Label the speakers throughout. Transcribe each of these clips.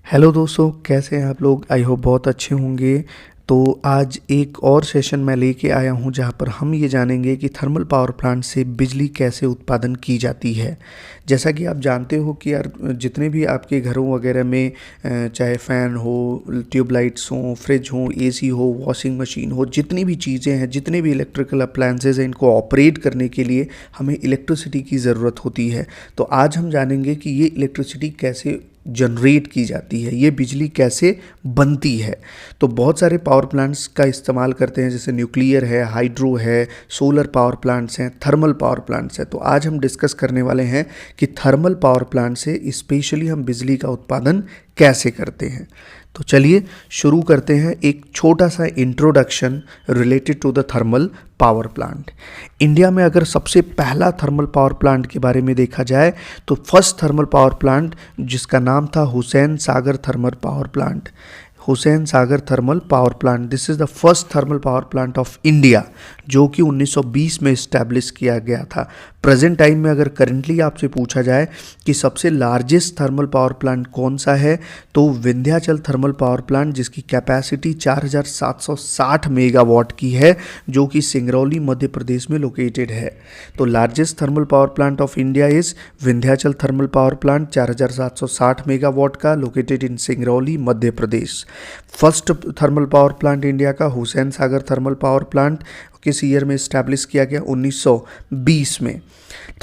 Speaker 1: Hello दोस्तों, कैसे हैं आप लोग। आई होप बहुत अच्छे होंगे। तो आज एक और सेशन मैं लेके आया हूं जहां पर हम ये जानेंगे कि थर्मल पावर प्लांट से बिजली कैसे उत्पादन की जाती है। जैसा कि आप जानते हो कि यार जितने भी आपके घरों वगैरह में चाहे फ़ैन हो, ट्यूबलाइट्स हों, फ्रिज हो, एसी हो, वॉशिंग मशीन हो, जितनी भी चीज़ें हैं, जितने भी इलेक्ट्रिकल अप्लायंसेज हैं, इनको ऑपरेट करने के लिए हमें इलेक्ट्रिसिटी की ज़रूरत होती है। तो आज हम जानेंगे कि ये इलेक्ट्रिसिटी कैसे जनरेट की जाती है, ये बिजली कैसे बनती है। तो बहुत सारे पावर प्लांट्स का इस्तेमाल करते हैं, जैसे न्यूक्लियर है, हाइड्रो है, सोलर पावर प्लांट्स हैं, थर्मल पावर प्लांट्स हैं। तो आज हम डिस्कस करने वाले हैं कि थर्मल पावर प्लांट से स्पेशली हम बिजली का उत्पादन कैसे करते हैं। तो चलिए शुरू करते हैं एक छोटा सा introduction related to the thermal power plant. India में अगर सबसे पहला थर्मल पावर प्लांट के बारे में देखा जाए तो फर्स्ट थर्मल पावर प्लांट जिसका नाम था Hussain Sagar thermal power plant. Hussain Sagar thermal power plant, this is the first thermal power plant of India, जो कि 1920 में इस्टेब्लिश किया गया था। प्रेजेंट टाइम में अगर करेंटली आपसे पूछा जाए कि सबसे लार्जेस्ट थर्मल पावर प्लांट कौन सा है, तो विंध्याचल थर्मल पावर प्लांट, जिसकी कैपेसिटी 4760 मेगावाट की है, जो कि सिंगरौली मध्य प्रदेश में लोकेटेड है। तो largest thermal power plant of India is Vindhyachal thermal power plant, 4760 megawatt का, located in Singrauli Madhya Pradesh. First thermal power plant India का Hussain Sagar thermal power plant किस ईयर में इस्टेब्लिश किया गया? 1920 में।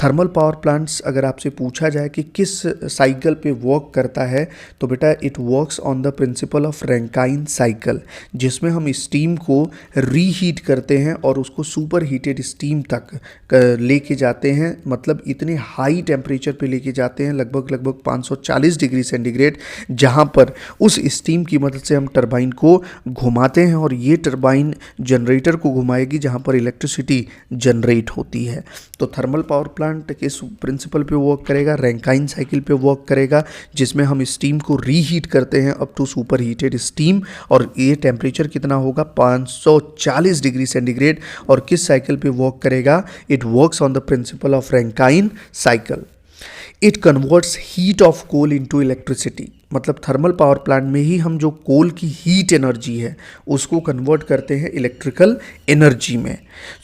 Speaker 1: थर्मल पावर प्लांट्स अगर आपसे पूछा जाए कि किस साइकिल पे वर्क करता है, तो बेटा it works on the principle of Rankine cycle, जिसमें हम स्टीम को रीहीट करते हैं और उसको सुपर हीटेड स्टीम तक लेके जाते हैं। मतलब इतने हाई टेम्परेचर पे लेके जाते हैं, लगभग 540 डिग्री सेंटीग्रेड, जहाँ पर उस स्टीम की मदद से हम टरबाइन को घुमाते हैं और ये टरबाइन जनरेटर को घुमाएगी जहाँ पर इलेक्ट्रिसिटी जनरेट होती है। तो थर्मल पावर प्लांट किस प्रिंसिपल पे वर्क करेगा? रैंकाइन साइकिल पे वर्क करेगा, जिसमें हम स्टीम को रीहीट करते हैं up to super heated steam, और ये टेम्परेचर कितना होगा? 540 डिग्री सेंटीग्रेड। और किस साइकिल पे वर्क करेगा? It works on the principle of Rankine cycle. It converts heat of coal into electricity. मतलब थर्मल पावर प्लांट में ही हम जो कोल की हीट एनर्जी है उसको कन्वर्ट करते हैं इलेक्ट्रिकल एनर्जी में।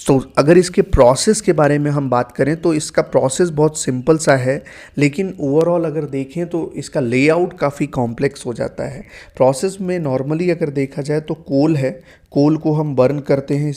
Speaker 1: तो अगर इसके प्रोसेस के बारे में हम बात करें तो इसका प्रोसेस बहुत सिंपल सा है, लेकिन ओवरऑल अगर देखें तो इसका लेआउट काफ़ी कॉम्प्लेक्स हो जाता है। प्रोसेस में नॉर्मली अगर देखा जाए तो कोल है, कोल को हम बर्न करते हैं,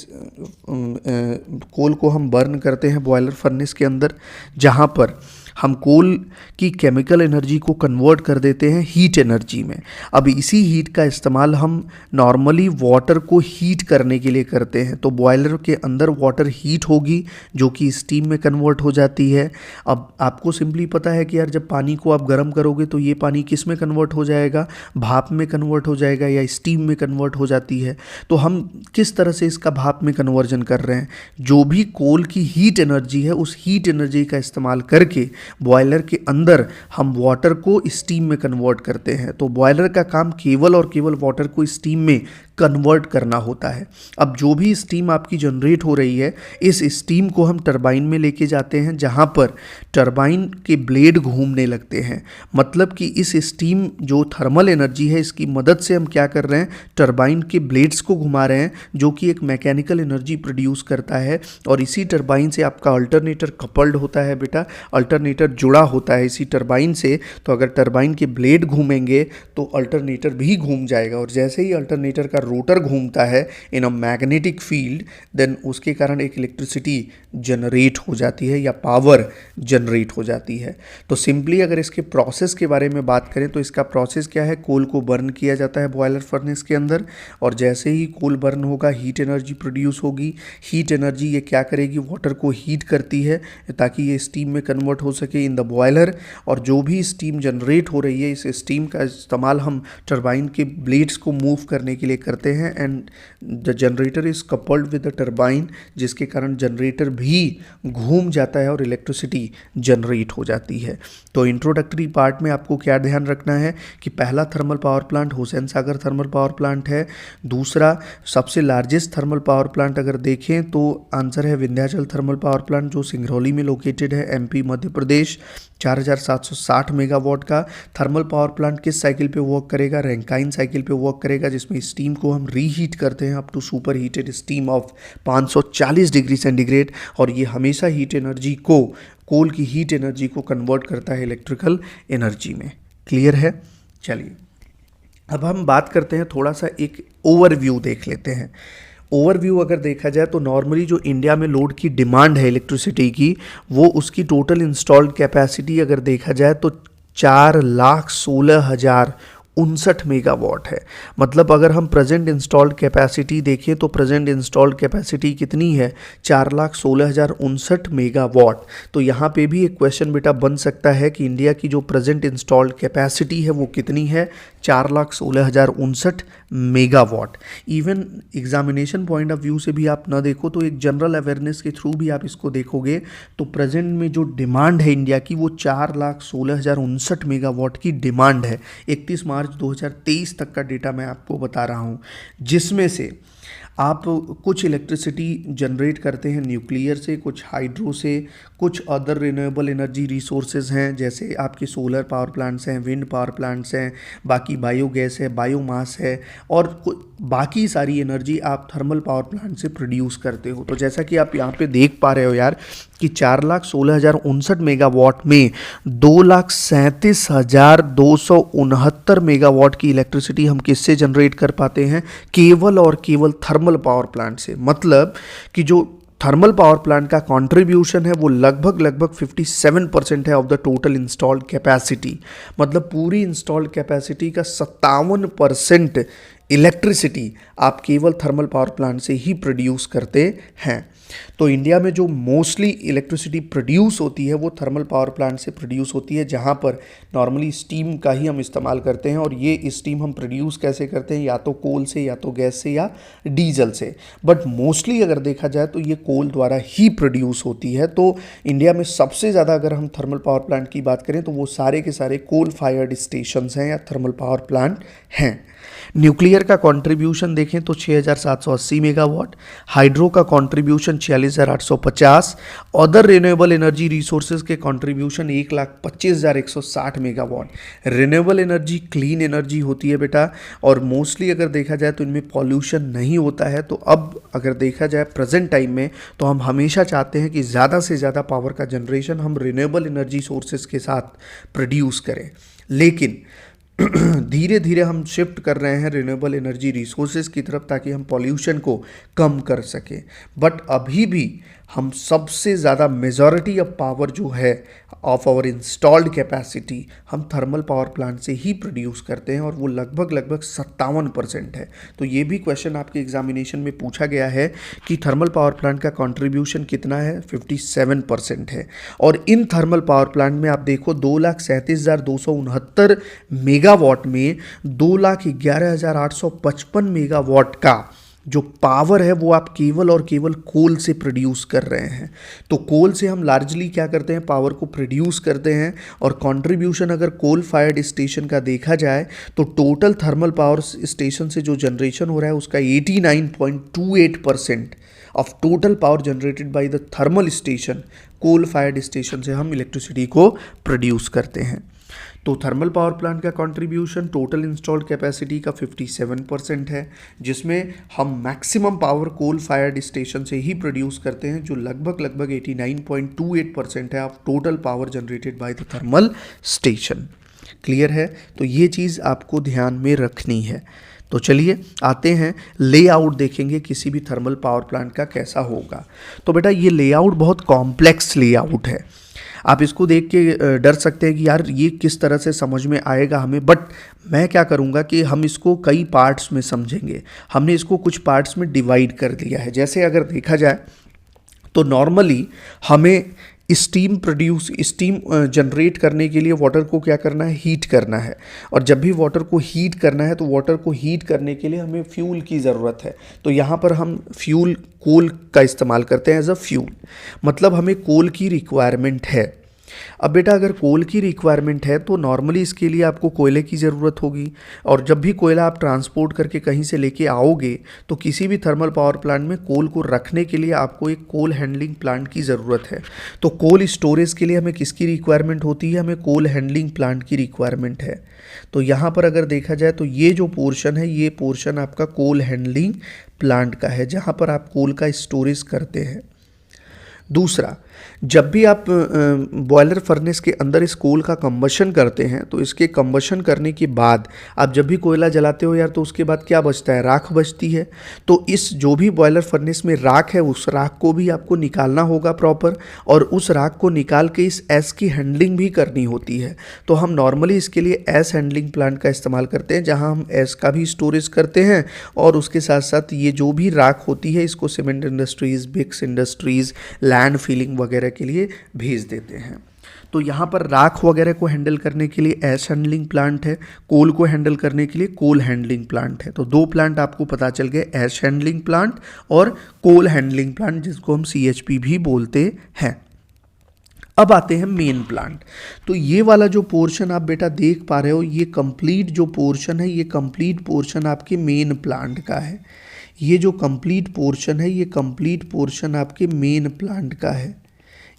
Speaker 1: कोल को हम बर्न करते हैं बॉयलर फर्नेस के अंदर, जहाँ पर हम कोल की केमिकल एनर्जी को कन्वर्ट कर देते हैं हीट एनर्जी में। अब इसी हीट का इस्तेमाल हम नॉर्मली वाटर को हीट करने के लिए करते हैं। तो बॉयलर के अंदर वाटर हीट होगी जो कि स्टीम में कन्वर्ट हो जाती है। अब आपको सिंपली पता है कि यार जब पानी को आप गर्म करोगे तो ये पानी किस में कन्वर्ट हो जाएगा? भाप में कन्वर्ट हो जाएगा या स्टीम में कन्वर्ट हो जाती है। तो हम किस तरह से इसका भाप में कन्वर्जन कर रहे हैं? जो भी कोल की हीट एनर्जी है उस हीट एनर्जी का इस्तेमाल करके बॉयलर के अंदर हम वाटर को स्टीम में कन्वर्ट करते हैं। तो बॉयलर का काम केवल और केवल वाटर को स्टीम में कन्वर्ट करना होता है। अब जो भी स्टीम आपकी जनरेट हो रही है, इस स्टीम को हम टरबाइन में लेके जाते हैं, जहाँ पर टरबाइन के ब्लेड घूमने लगते हैं। मतलब कि इस स्टीम जो थर्मल एनर्जी है, इसकी मदद से हम क्या कर रहे हैं? टरबाइन के ब्लेड्स को घुमा रहे हैं, जो कि एक मैकेनिकल एनर्जी प्रोड्यूस करता है। और इसी टरबाइन से आपका अल्टरनेटर कपल्ड होता है बेटा, अल्टरनेटर जुड़ा होता है इसी टरबाइन से। तो अगर टरबाइन के ब्लेड घूमेंगे तो अल्टरनेटर भी घूम जाएगा, और जैसे ही अल्टरनेटर का रोटर घूमता है इन अ मैग्नेटिक फील्ड, देन उसके कारण एक इलेक्ट्रिसिटी जनरेट हो जाती है या पावर जनरेट हो जाती है। तो सिंपली अगर इसके प्रोसेस के बारे में बात करें तो इसका प्रोसेस क्या है? कोल को बर्न किया जाता है बॉयलर फर्नेस के अंदर, और जैसे ही कोल बर्न होगा हीट एनर्जी प्रोड्यूस होगी। हीट एनर्जी ये क्या करेगी? वाटर को हीट करती है ताकि ये स्टीम में कन्वर्ट हो सके इन द बॉयलर। और जो भी स्टीम जनरेट हो रही है, इस स्टीम का इस्तेमाल हम टरबाइन के ब्लेड्स को मूव करने के लिए करते हैं, and the generator is coupled with the turbine, जिसके कारण जनरेटर भी घूम जाता है और इलेक्ट्रिसिटी जनरेट हो जाती है। तो इंट्रोडक्टरी पार्ट में आपको क्या ध्यान रखना है कि पहला thermal power plant Hussain Sagar thermal power plant है। दूसरा सबसे लार्जेस्ट थर्मल पावर प्लांट अगर देखें तो आंसर है विंध्याचल थर्मल पावर प्लांट, जो सिंगरौली में लोकेटेड है, एमपी मध्य प्रदेश। प्रदेश 4760 मेगावाट का थर्मल पावर प्लांट किस साइकिल पे वर्क करेगा? रैंकाइन साइकिल पे वर्क करेगा, जिसमें स्टीम को हम रीहीट करते हैं up to super heated steam of 540 degree centigrade, और ये हमेशा हीट एनर्जी को, कोल की हीट एनर्जी को कन्वर्ट करता है इलेक्ट्रिकल एनर्जी में। क्लियर है? चलिए अब हम बात करते हैं, थोड़ा सा एक ओवरव्यू देख लेते हैं। ओवरव्यू अगर देखा जाए तो नॉर्मली जो इंडिया में लोड की डिमांड है इलेक्ट्रिसिटी की, वो उसकी टोटल इंस्टॉल्ड कैपेसिटी अगर देखा जाए तो 4,16,059 मेगावाट है। मतलब अगर हम प्रेजेंट इंस्टॉल्ड कैपेसिटी देखें तो प्रेजेंट इंस्टॉल्ड कैपेसिटी कितनी है? 4,16,059 मेगावाट। तो यहाँ पे भी एक क्वेश्चन बेटा बन सकता है कि इंडिया की जो प्रेजेंट इंस्टॉल्ड कैपेसिटी है वो कितनी है? 4,16,059 megawatt. Even examination point of view से भी आप ना देखो तो एक जनरल अवेयरनेस के थ्रू भी आप इसको देखोगे तो प्रेजेंट में जो डिमांड है इंडिया की वो 4,16,059 मेगावाट की डिमांड है। 31 मार्च 2023 तक का डेटा मैं आपको बता रहा हूँ, जिसमें से आप कुछ इलेक्ट्रिसिटी जनरेट करते हैं न्यूक्लियर से, कुछ हाइड्रो से, कुछ अदर रिन्यूएबल एनर्जी रिसोर्सेज हैं, जैसे आपके सोलर पावर प्लांट्स हैं, विंड पावर प्लांट्स हैं, बाकी बायोगैस है, बायोमास है, और बाकी सारी एनर्जी आप थर्मल पावर प्लांट से प्रोड्यूस करते हो। तो जैसा कि आप यहाँ पे देख पा रहे हो यार कि 4,16,059 मेगावाट में 2,37,269 मेगावाट की इलेक्ट्रिसिटी हम किससे जनरेट कर पाते हैं? केवल और केवल थर्मल पावर प्लांट से। मतलब कि जो थर्मल पावर प्लांट का कंट्रीब्यूशन है वो लगभग 57% है of the total installed capacity. मतलब पूरी इंस्टॉल्ड कैपेसिटी का 57% इलेक्ट्रिसिटी आप केवल थर्मल पावर प्लांट से ही प्रोड्यूस करते हैं। तो इंडिया में जो मोस्टली इलेक्ट्रिसिटी प्रोड्यूस होती है वो थर्मल पावर प्लांट से प्रोड्यूस होती है, जहाँ पर नॉर्मली स्टीम का ही हम इस्तेमाल करते हैं। और ये स्टीम हम प्रोड्यूस कैसे करते हैं? या तो कोल से, या तो गैस से, या डीजल से। बट मोस्टली अगर देखा जाए तो ये कोल द्वारा ही प्रोड्यूस होती है। तो इंडिया में सबसे ज़्यादा अगर हम थर्मल पावर प्लांट की बात करें तो वो सारे के सारे कोल फायर्ड स्टेशंस हैं या थर्मल पावर प्लांट हैं। न्यूक्लियर का कंट्रीब्यूशन देखें तो 6,780 मेगावाट, हाइड्रो का contribution 46,850, other renewable energy resources के contribution 1,25,160 megawatt. Renewable energy clean energy होती है बेटा, और मोस्टली अगर देखा जाए तो इनमें पॉल्यूशन नहीं होता है। तो अब अगर देखा जाए प्रेजेंट टाइम में तो हम हमेशा चाहते हैं कि ज़्यादा से ज़्यादा पावर का जनरेशन हम रिन्यूएबल एनर्जी सोर्सेज के साथ प्रोड्यूस करें। लेकिन धीरे धीरे हम शिफ्ट कर रहे हैं रिन्यूएबल एनर्जी रिसोर्सेज की तरफ ताकि हम पॉल्यूशन को कम कर सकें। बट अभी भी हम सबसे ज़्यादा मेजॉरिटी ऑफ पावर जो है ऑफ आवर इंस्टॉल्ड कैपेसिटी हम थर्मल पावर प्लांट से ही प्रोड्यूस करते हैं, और वो लगभग 57% है। तो ये भी क्वेश्चन आपके एग्जामिनेशन में पूछा गया है कि थर्मल पावर प्लांट का कंट्रीब्यूशन कितना है? 57% है। और इन थर्मल पावर प्लांट में आप देखो 2,37,269 मेगावाट में 2,11,855 मेगावाट का जो पावर है वो आप केवल और केवल कोल से प्रोड्यूस कर रहे हैं। तो कोल से हम लार्जली क्या करते हैं? पावर को प्रोड्यूस करते हैं। और कंट्रीब्यूशन अगर कोल फायर्ड स्टेशन का देखा जाए तो टोटल थर्मल पावर स्टेशन से जो जनरेशन हो रहा है उसका 89.28% of total power generated by the thermal station, coal fired station से हम इलेक्ट्रिसिटी को प्रोड्यूस करते हैं। तो थर्मल पावर प्लांट का कंट्रीब्यूशन टोटल इंस्टॉल्ड कैपेसिटी का 57% है, जिसमें हम maximum power coal fired station से ही प्रोड्यूस करते हैं, जो लगभग 89.28% है of total power generated by the thermal station. Clear है? तो ये चीज़ आपको ध्यान में रखनी है। तो चलिए आते हैं, लेआउट देखेंगे किसी भी थर्मल पावर प्लांट का कैसा होगा। तो बेटा ये लेआउट बहुत कॉम्प्लेक्स लेआउट है। आप इसको देख के डर सकते हैं कि यार ये किस तरह से समझ में आएगा हमें, बट मैं क्या करूँगा कि हम इसको कई पार्ट्स में समझेंगे। हमने इसको कुछ पार्ट्स में डिवाइड कर दिया है। जैसे अगर देखा जाए तो नॉर्मली हमें स्टीम जनरेट करने के लिए वाटर को क्या करना है? हीट करना है। और जब भी वाटर को हीट करना है तो वाटर को हीट करने के लिए हमें फ्यूल की ज़रूरत है। तो यहाँ पर हम कोल का इस्तेमाल करते हैं एज अ फ्यूल। मतलब हमें कोल की रिक्वायरमेंट है। अब बेटा अगर कोल की रिक्वायरमेंट है तो नॉर्मली इसके लिए आपको कोयले की ज़रूरत होगी, और जब भी कोयला आप ट्रांसपोर्ट करके कहीं से लेके आओगे तो किसी भी थर्मल पावर प्लांट में कोल को रखने के लिए आपको एक कोल हैंडलिंग प्लांट की ज़रूरत है। तो कोल स्टोरेज के लिए हमें किसकी रिक्वायरमेंट होती है? हमें कोल हैंडलिंग प्लांट की रिक्वायरमेंट है। तो यहाँ पर अगर देखा जाए तो ये जो पोर्शन है, ये पोर्शन आपका कोल हैंडलिंग प्लांट का है, जहाँ पर आप कोल का स्टोरेज करते हैं। दूसरा, जब भी आप बॉयलर फर्नेस के अंदर इस कोल का कंबशन करते हैं तो इसके कंबशन करने के बाद आप जब भी कोयला जलाते हो यार, तो उसके बाद क्या बचता है? राख बचती है। तो इस जो भी बॉयलर फर्नेस में राख है, उस राख को भी आपको निकालना होगा प्रॉपर, और उस राख को निकाल के इस एस की हैंडलिंग भी करनी होती है। तो हम नॉर्मली इसके लिए एस हैंडलिंग प्लांट का इस्तेमाल करते हैं, जहाँ हम एस का भी स्टोरेज करते हैं और उसके साथ साथ ये जो भी राख होती है इसको cement industries, bricks industries, land filling वगैरह के लिए भेज देते हैं। तो यहाँ पर राख वगैरह को हैंडल करने के लिए एश हैंडलिंग प्लांट है, कोल को हैंडल करने के लिए कोल हैंडलिंग प्लांट है। तो दो प्लांट आपको पता चल गए, एश हैंडलिंग प्लांट और कोल हैंडलिंग प्लांट, जिसको हम CHP भी बोलते हैं। अब आते हैं मेन प्लांट। तो ये वाला जो पोर्शन आप बेटा देख पा रहे हो, ये कंप्लीट जो पोर्शन है, ये कंप्लीट पोर्शन आपके मेन प्लांट का है। ये जो कंप्लीट पोर्शन है, ये कंप्लीट पोर्शन आपके मेन प्लांट का है।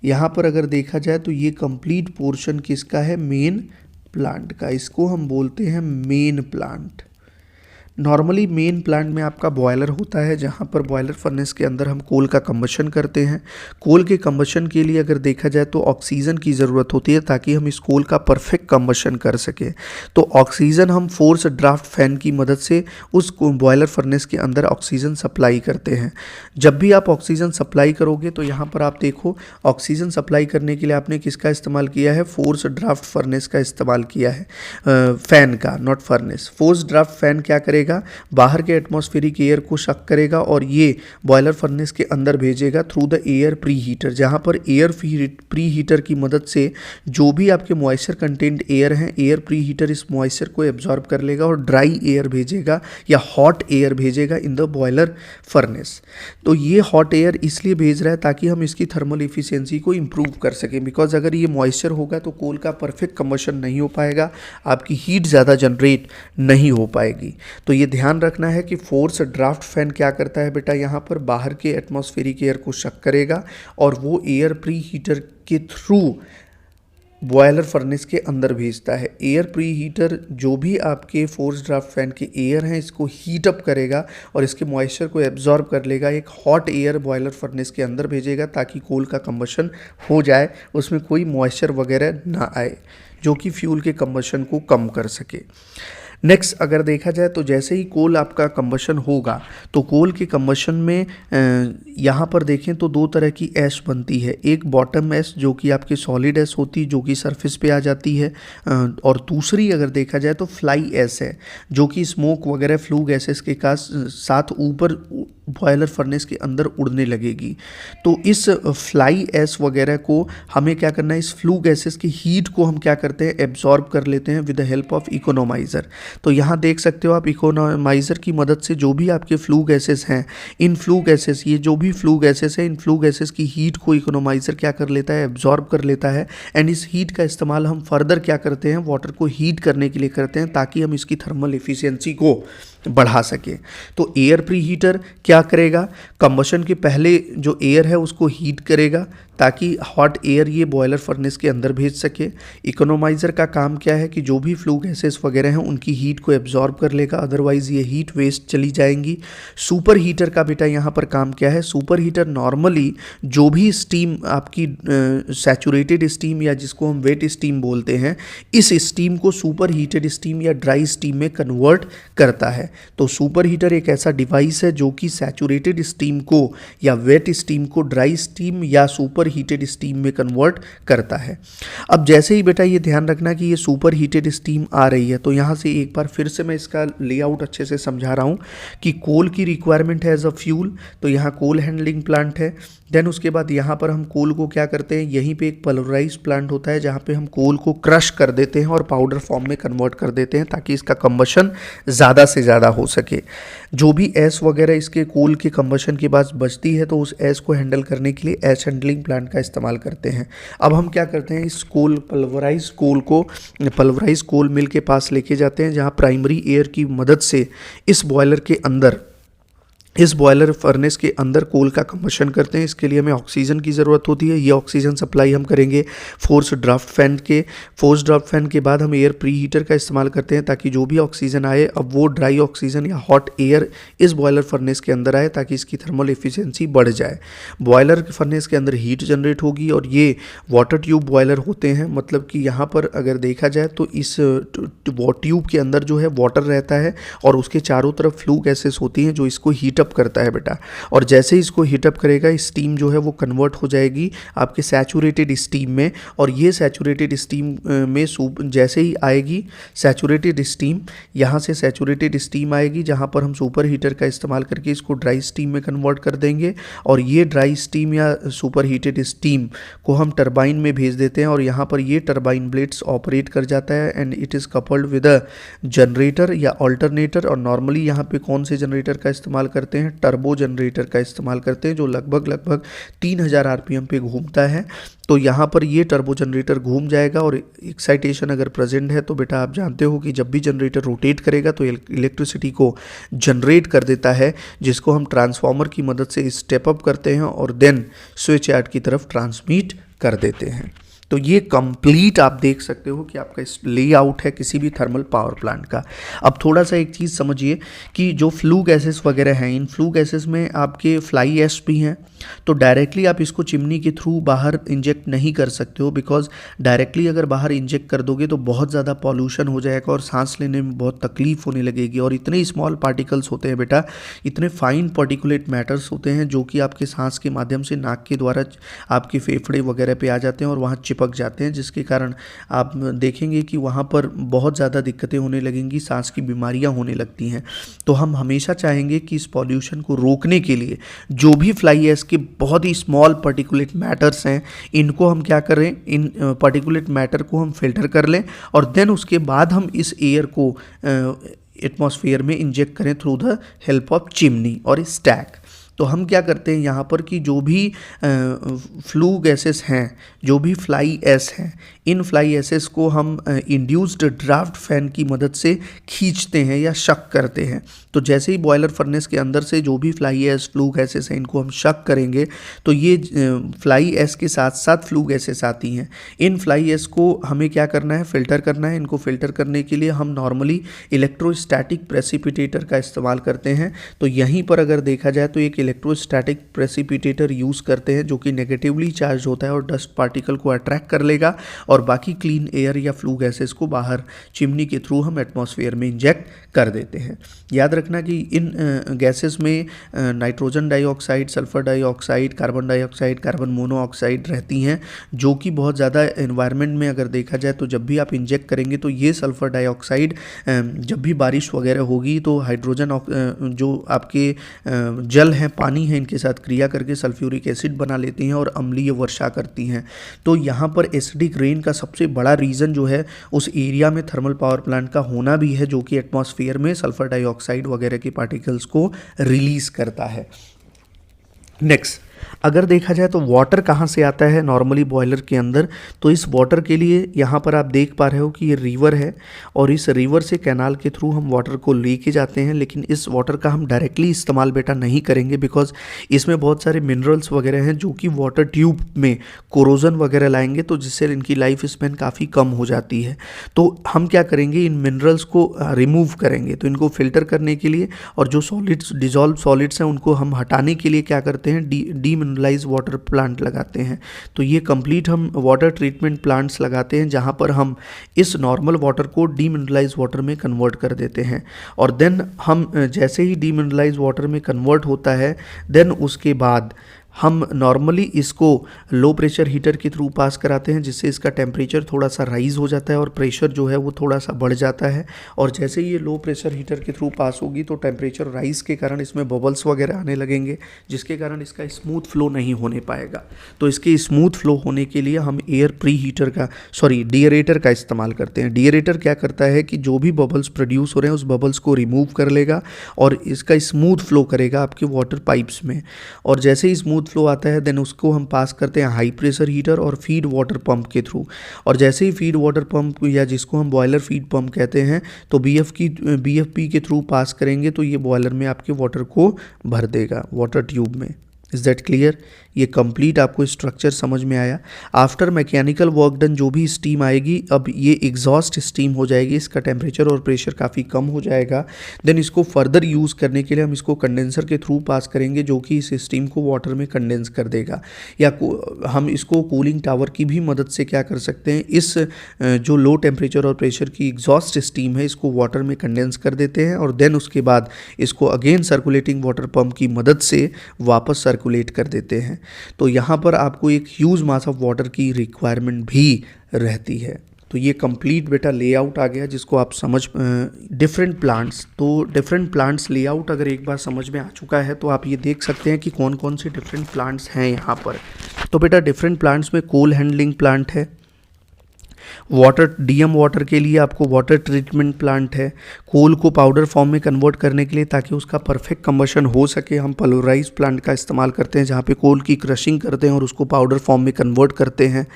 Speaker 1: यहाँ पर अगर देखा जाए तो ये कंप्लीट पोर्शन किसका है? मेन प्लांट का। इसको हम बोलते हैं main plant. Normally main plant में आपका बॉयलर होता है, जहाँ पर बॉयलर फर्नेस के अंदर हम कोल का कंबशन करते हैं। कोल के कंबशन के लिए अगर देखा जाए तो ऑक्सीजन की ज़रूरत होती है, ताकि हम इस कोल का परफेक्ट कंबशन कर सकें। तो ऑक्सीजन हम फोर्स ड्राफ्ट फैन की मदद से उस बॉयलर फर्नेस के अंदर ऑक्सीजन सप्लाई करते हैं। जब भी आप ऑक्सीजन सप्लाई करोगे तो यहाँ पर आप देखो, ऑक्सीजन सप्लाई करने के लिए आपने किसका इस्तेमाल किया है? फोर्स ड्राफ्ट फर्नेस का इस्तेमाल किया है, फैन का, not furnace. Force draft fan क्या करेगा? बाहर के एटमॉस्फेरिक एयर को शक करेगा और ये बॉयलर फर्नेस के अंदर भेजेगा through the air pre heater, जहाँ पर एयर प्री हीटर की मदद से जो भी आपके मॉइस्चर कंटेंट एयर हैं, एयर प्री हीटर इस मॉइस्चर को एब्जॉर्ब कर लेगा और ड्राई एयर भेजेगा या हॉट एयर भेजेगा इन द बॉयलर फर्नेस। तो ये हॉट एयर इसलिए भेज रहा है ताकि हम इसकी थर्मल इफिशियंसी को इम्प्रूव कर सकें, बिकॉज अगर ये मॉइस्चर होगा तो कोल का परफेक्ट कंबशन नहीं हो पाएगा, आपकी हीट ज़्यादा जनरेट नहीं हो पाएगी। तो ये ध्यान रखना है कि फोर्स ड्राफ्ट फैन क्या करता है बेटा, यहाँ पर बाहर के एटमॉस्फेरिक एयर को शक करेगा और वो एयर प्री हीटर के थ्रू बॉयलर फर्नेस के अंदर भेजता है। एयर प्री हीटर जो भी आपके फोर्स ड्राफ्ट फैन के एयर हैं, इसको हीट अप करेगा और इसके मॉइस्चर को एब्जॉर्ब कर लेगा, एक हॉट एयर बॉयलर फर्नेस के अंदर भेजेगा ताकि कोल का कंबशन हो जाए, उसमें कोई मॉइस्चर वगैरह ना आए, जो कि फ्यूल के कंबशन को कम कर सके। नेक्स्ट अगर देखा जाए तो जैसे ही कोल आपका कंबशन होगा तो कोल के कंबशन में यहाँ पर देखें तो दो तरह की ऐश बनती है। एक बॉटम ऐश जो कि आपकी सॉलिड ऐश होती है, जो कि सरफेस पे आ जाती है, और दूसरी अगर देखा जाए तो फ्लाई ऐश है, जो कि स्मोक वगैरह फ्लू गैसेस के साथ ऊपर बॉयलर फर्नेस के अंदर उड़ने लगेगी। तो इस फ्लाई ऐश वगैरह को हमें क्या करना है, इस फ्लू गैसेस की हीट को हम क्या करते हैं, एब्जॉर्ब कर लेते हैं with the help of economiser. तो यहाँ देख सकते हो आप, इकोनोमाइज़र की मदद से जो भी आपके फ्लू गैसेस हैं, इन फ्लू गैसेस, ये जो भी फ्लू गैसेस हैं, इन फ्लू गैसेस की हीट को इकोनोमाइज़र क्या कर लेता है, एब्जॉर्ब कर लेता है। एंड इस हीट का इस्तेमाल हम फर्दर क्या करते हैं, वाटर को हीट करने के लिए करते हैं, ताकि हम इसकी थर्मल एफिशिएंसी को बढ़ा सके। तो एयर प्री हीटर क्या करेगा, कंबशन के पहले जो एयर है उसको हीट करेगा ताकि हॉट एयर ये बॉयलर फर्नेस के अंदर भेज सके। इकोनोमाइज़र का काम क्या है कि जो भी फ्लू गैसेस वगैरह हैं उनकी हीट को एब्जॉर्ब कर लेगा, अदरवाइज ये हीट वेस्ट चली जाएंगी। सुपर हीटर का बेटा यहाँ पर काम क्या है, सुपर हीटर नॉर्मली जो भी स्टीम आपकी सैचुरेटेड स्टीम या जिसको हम वेट स्टीम बोलते हैं, इस स्टीम को सुपर हीटेड स्टीम या ड्राई स्टीम में कन्वर्ट करता है। तो सुपर हीटर एक ऐसा डिवाइस है जो कि सैचुरेटेड स्टीम को या वेट स्टीम को ड्राई स्टीम या सुपर हीटेड स्टीम में कन्वर्ट करता है। अब जैसे ही बेटा ये ध्यान रखना कि ये सुपर हीटेड स्टीम आ रही है, तो यहाँ से एक बार फिर से मैं इसका लेआउट अच्छे से समझा रहा हूँ कि कोल की रिक्वायरमेंट है एज अ फ्यूल, तो यहाँ कोल हैंडलिंग प्लांट है। देन उसके बाद यहाँ पर हम कोल को क्या करते हैं, यहीं पे एक पल्वराइज प्लांट होता है जहाँ पे हम कोल को क्रश कर देते हैं और पाउडर फॉर्म में कन्वर्ट कर देते हैं ताकि इसका कंबशन ज़्यादा से ज़्यादा हो सके। जो भी ऐश वगैरह इसके कोल के कंबशन के बाद बचती है तो उस ऐश को हैंडल करने के लिए ऐश हैंडलिंग प्लांट का इस्तेमाल करते हैं। अब हम क्या करते हैं, इस पल्वराइज कोल मिल के पास लेके जाते हैं, जहाँ प्राइमरी एयर की मदद से इस बॉयलर फर्नेस के अंदर कोल का कंबशन करते हैं। इसके लिए हमें ऑक्सीजन की ज़रूरत होती है। ये ऑक्सीजन सप्लाई हम करेंगे फोर्स ड्राफ्ट फैन के बाद हम एयर प्री हीटर का इस्तेमाल करते हैं, ताकि जो भी ऑक्सीजन आए अब वो ड्राई ऑक्सीजन या हॉट एयर इस बॉयलर फर्नेस के अंदर आए, ताकि इसकी थर्मल एफिशिएंसी बढ़ जाए। बॉयलर फर्नेस के अंदर हीट जनरेट होगी और ये वाटर ट्यूब बॉयलर होते हैं, मतलब कि यहाँ पर अगर देखा जाए तो इस ट्यूब के अंदर जो है वाटर रहता है और उसके चारों तरफ फ्लू गैसेस होती हैं जो इसको हीट अप करता है बेटा। और जैसे ही इसको हीट अप करेगा, स्टीम जो है वो कन्वर्ट हो जाएगी आपके सैचुरेटेड स्टीम में, और ये सैचुरेटेड स्टीम में जैसे ही आएगी सैचुरेटेड स्टीम, यहाँ से सैचुरेटेड स्टीम आएगी जहाँ पर हम सुपर हीटर का इस्तेमाल करके इसको ड्राई स्टीम में कन्वर्ट कर देंगे, और ये ड्राई स्टीम या सुपर हीटेड स्टीम को हम टरबाइन में भेज देते हैं, और यहाँ पर ये टरबाइन ब्लेड्स ऑपरेट कर जाता है and it is coupled with a generator या ऑल्टरनेटर। और नॉर्मली यहाँ पे कौन से जनरेटर का इस्तेमाल करते हैं, टर्बो जनरेटर का इस्तेमाल करते हैं, जो लगभग 3000 आरपीएम पे घूमता है। तो यहाँ पर ये टर्बो जनरेटर घूम जाएगा, और एक्साइटेशन अगर प्रेजेंट है तो बेटा आप जानते हो कि जब भी जनरेटर रोटेट करेगा तो इलेक्ट्रिसिटी को जनरेट कर देता है, जिसको हम ट्रांसफार्मर की मदद से स्टेप अप करते हैं और देन स्विच यार्ड की तरफ ट्रांसमिट कर देते हैं। तो ये कंप्लीट आप देख सकते हो कि आपका इस लेआउट है किसी भी थर्मल पावर प्लांट का। अब थोड़ा सा एक चीज़ समझिए कि जो फ्लू गैसेस वगैरह हैं, इन फ्लू गैसेस में आपके फ्लाई ऐश भी हैं, तो डायरेक्टली आप इसको चिमनी के थ्रू बाहर इंजेक्ट नहीं कर सकते हो, बिकॉज डायरेक्टली अगर बाहर इंजेक्ट कर दोगे तो बहुत ज़्यादा पॉल्यूशन हो जाएगा और सांस लेने में बहुत तकलीफ होने लगेगी। और इतने स्मॉल पार्टिकल्स होते हैं बेटा, इतने फाइन पार्टिकुलेट मैटर्स होते हैं जो कि आपके सांस के माध्यम से नाक के द्वारा आपके फेफड़े वगैरह पे आ जाते हैं और वहाँ चिपक जाते हैं, जिसके कारण आप देखेंगे कि वहाँ पर बहुत ज़्यादा दिक्कतें होने लगेंगी, सांस की बीमारियाँ होने लगती हैं। तो हम हमेशा चाहेंगे कि इस पॉल्यूशन को रोकने के लिए जो भी फ्लाई ऐश के बहुत ही स्मॉल पार्टिकुलेट मैटर्स हैं, इनको हम क्या करें, इन पार्टिकुलेट मैटर को हम फिल्टर कर लें और देन उसके बाद हम इस एयर को एटमॉस्फेयर में इंजेक्ट करें through the help of chimney और स्टैक। तो हम क्या करते हैं यहाँ पर कि जो भी फ्लू गैसेस हैं, जो भी फ्लाई ऐश हैं, इन फ्लाई ऐसेस को हम इंड्यूस्ड ड्राफ्ट फैन की मदद से खींचते हैं या शक करते हैं। तो जैसे ही बॉयलर फर्नेस के अंदर से जो भी फ्लाई ऐश फ्लू गैसेस हैं, इनको हम शक करेंगे तो ये फ्लाई ऐश के साथ साथ फ्लू गैसेस आती हैं। इन फ्लाई ऐश को हमें क्या करना है, फ़िल्टर करना है। इनको फ़िल्टर करने के लिए हम नॉर्मली इलेक्ट्रोस्टैटिक प्रेसिपिटेटर का इस्तेमाल करते हैं। तो यहीं पर अगर देखा जाए तो एक इलेक्ट्रोस्टैटिक प्रेसिपिटेटर यूज़ करते हैं जो कि नेगेटिवली चार्ज होता है और डस्ट पार्टिकल को अट्रैक्ट कर लेगा और बाकी क्लीन एयर या फ्लू गैसेस को बाहर चिमनी के थ्रू हम एटमॉस्फेयर में इंजेक्ट कर देते हैं। याद रखना कि इन गैसेस में nitrogen dioxide, sulphur dioxide, carbon dioxide, carbon monoxide रहती हैं, जो कि बहुत ज़्यादा एनवायरनमेंट में अगर देखा जाए तो जब भी आप इंजेक्ट करेंगे तो ये सल्फर डाइऑक्साइड जब भी बारिश वगैरह होगी तो हाइड्रोजन जो आपके जल हैं, पानी है, इनके साथ क्रिया करके सल्फ्यूरिक एसिड बना लेती हैं और अम्लीय वर्षा करती हैं। तो यहाँ पर एसिडिक रेन का सबसे बड़ा रीज़न जो है उस एरिया में थर्मल पावर प्लांट का होना भी है, जो कि एटमॉस्फेयर में सल्फर डाइऑक्साइड वगैरह के पार्टिकल्स को रिलीज करता है। नेक्स्ट, अगर देखा जाए तो वाटर कहाँ से आता है नॉर्मली बॉयलर के अंदर, तो इस वाटर के लिए यहाँ पर आप देख पा रहे हो कि ये रिवर है और इस रिवर से कैनाल के थ्रू हम वाटर को लेके जाते हैं। लेकिन इस वाटर का हम डायरेक्टली इस्तेमाल बेटा नहीं करेंगे, बिकॉज इसमें बहुत सारे मिनरल्स वगैरह हैं जो कि वाटर ट्यूब में कोरोजन वगैरह लाएंगे, तो जिससे इनकी लाइफ स्पेन काफ़ी कम हो जाती है। तो हम क्या करेंगे, इन मिनरल्स को रिमूव करेंगे। तो इनको फिल्टर करने के लिए और जो सॉलिड्स, डिजॉल्व सॉलिड्स हैं, उनको हम हटाने के लिए क्या करते हैं, डीमिनरलाइज वाटर प्लांट लगाते हैं। तो ये कंप्लीट हम वाटर ट्रीटमेंट प्लांट्स लगाते हैं जहां पर हम इस नॉर्मल वाटर को डीमिनरलाइज वाटर में कन्वर्ट कर देते हैं। और देन हम जैसे ही डीमिनरलाइज वाटर में कन्वर्ट होता है, देन उसके बाद हम नॉर्मली इसको लो प्रेशर हीटर के थ्रू पास कराते हैं, जिससे इसका टेम्परेचर थोड़ा सा राइज हो जाता है और प्रेशर जो है वो थोड़ा सा बढ़ जाता है। और जैसे ही ये लो प्रेशर हीटर के थ्रू पास होगी तो टेम्परेचर राइज के कारण इसमें बबल्स वगैरह आने लगेंगे, जिसके कारण इसका स्मूथ फ्लो नहीं होने पाएगा। तो इसके स्मूथ फ्लो होने के लिए हम एयर प्री हीटर का डीएरेटर का इस्तेमाल करते हैं। डीएरेटर क्या करता है कि जो भी बबल्स प्रोड्यूस हो रहे हैं उस बबल्स को रिमूव कर लेगा और इसका स्मूथ फ्लो करेगा आपके वाटर पाइप्स में। और जैसे ही स्मूथ स्मूथ फ्लो आता है देन उसको हम पास करते हैं हाई प्रेशर हीटर और फीड वाटर पंप के थ्रू। और जैसे ही फीड वाटर पंप या जिसको हम बॉयलर फीड पंप कहते हैं तो बीएफपी के थ्रू पास करेंगे तो ये बॉयलर में आपके वाटर को भर देगा वाटर ट्यूब में। Is that clear? ये कंप्लीट आपको स्ट्रक्चर समझ में आया। आफ्टर मैकेनिकल वर्क डन जो भी स्टीम आएगी अब ये एग्जॉस्ट स्टीम हो जाएगी, इसका टेम्परेचर और प्रेशर काफ़ी कम हो जाएगा। देन इसको फर्दर यूज़ करने के लिए हम इसको कंडेंसर के थ्रू पास करेंगे जो कि इस स्टीम को वाटर में कंडेंस कर देगा। या हम इसको कूलिंग टावर की भी मदद से क्या कर सकते हैं, इस जो लो टेम्परेचर और प्रेशर की एग्जॉस्ट स्टीम है इसको वाटर में कंडेंस कर देते हैं और देन उसके बाद इसको अगेन सर्कुलेटिंग वाटर पंप की मदद से वापस सर्कुलेट कर देते हैं। तो यहाँ पर आपको एक ह्यूज मास ऑफ वाटर की रिक्वायरमेंट भी रहती है। तो ये कंप्लीट बेटा लेआउट आ गया जिसको आप समझ डिफरेंट प्लांट्स। तो डिफरेंट प्लांट्स लेआउट अगर एक बार समझ में आ चुका है तो आप ये देख सकते हैं कि कौन कौन से डिफरेंट प्लांट्स हैं यहाँ पर। तो बेटा डिफरेंट प्लांट्स में कोल हैंडलिंग प्लांट है, वाटर डीएम वाटर के लिए आपको वाटर ट्रीटमेंट प्लांट है, कोल को पाउडर फॉर्म में कन्वर्ट करने के लिए ताकि उसका परफेक्ट कंबशन हो सके हम पल्वराइज प्लांट का इस्तेमाल करते हैं जहाँ पे कोल की क्रशिंग करते हैं और उसको पाउडर फॉर्म में कन्वर्ट करते हैं।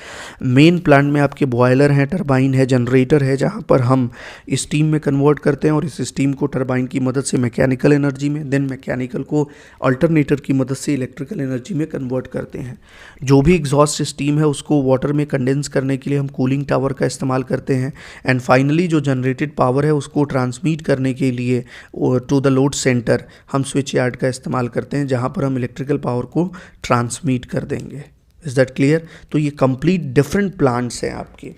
Speaker 1: मेन प्लांट में आपके बॉयलर हैं, टरबाइन है, जनरेटर है जहाँ पर हम स्टीम में कन्वर्ट करते हैं और इस स्टीम को टरबाइन की मदद से मैकेनिकल एनर्जी में, देन मैकेनिकल को अल्टरनेटर की मदद से इलेक्ट्रिकल एनर्जी में कन्वर्ट करते हैं। जो भी एग्जॉस्ट स्टीम है उसको वाटर में कंडेंस करने के लिए हम कूलिंग टावर का इस्तेमाल करते हैं। एंड फाइनली जो जनरेटेड पावर है उसको ट्रांसमिट करने के लिए टू द लोड सेंटर हम स्विच यार्ड का इस्तेमाल करते हैं जहां पर हम इलेक्ट्रिकल पावर को ट्रांसमिट कर देंगे। Is that clear? तो ये कंप्लीट डिफरेंट प्लांट्स हैं आपके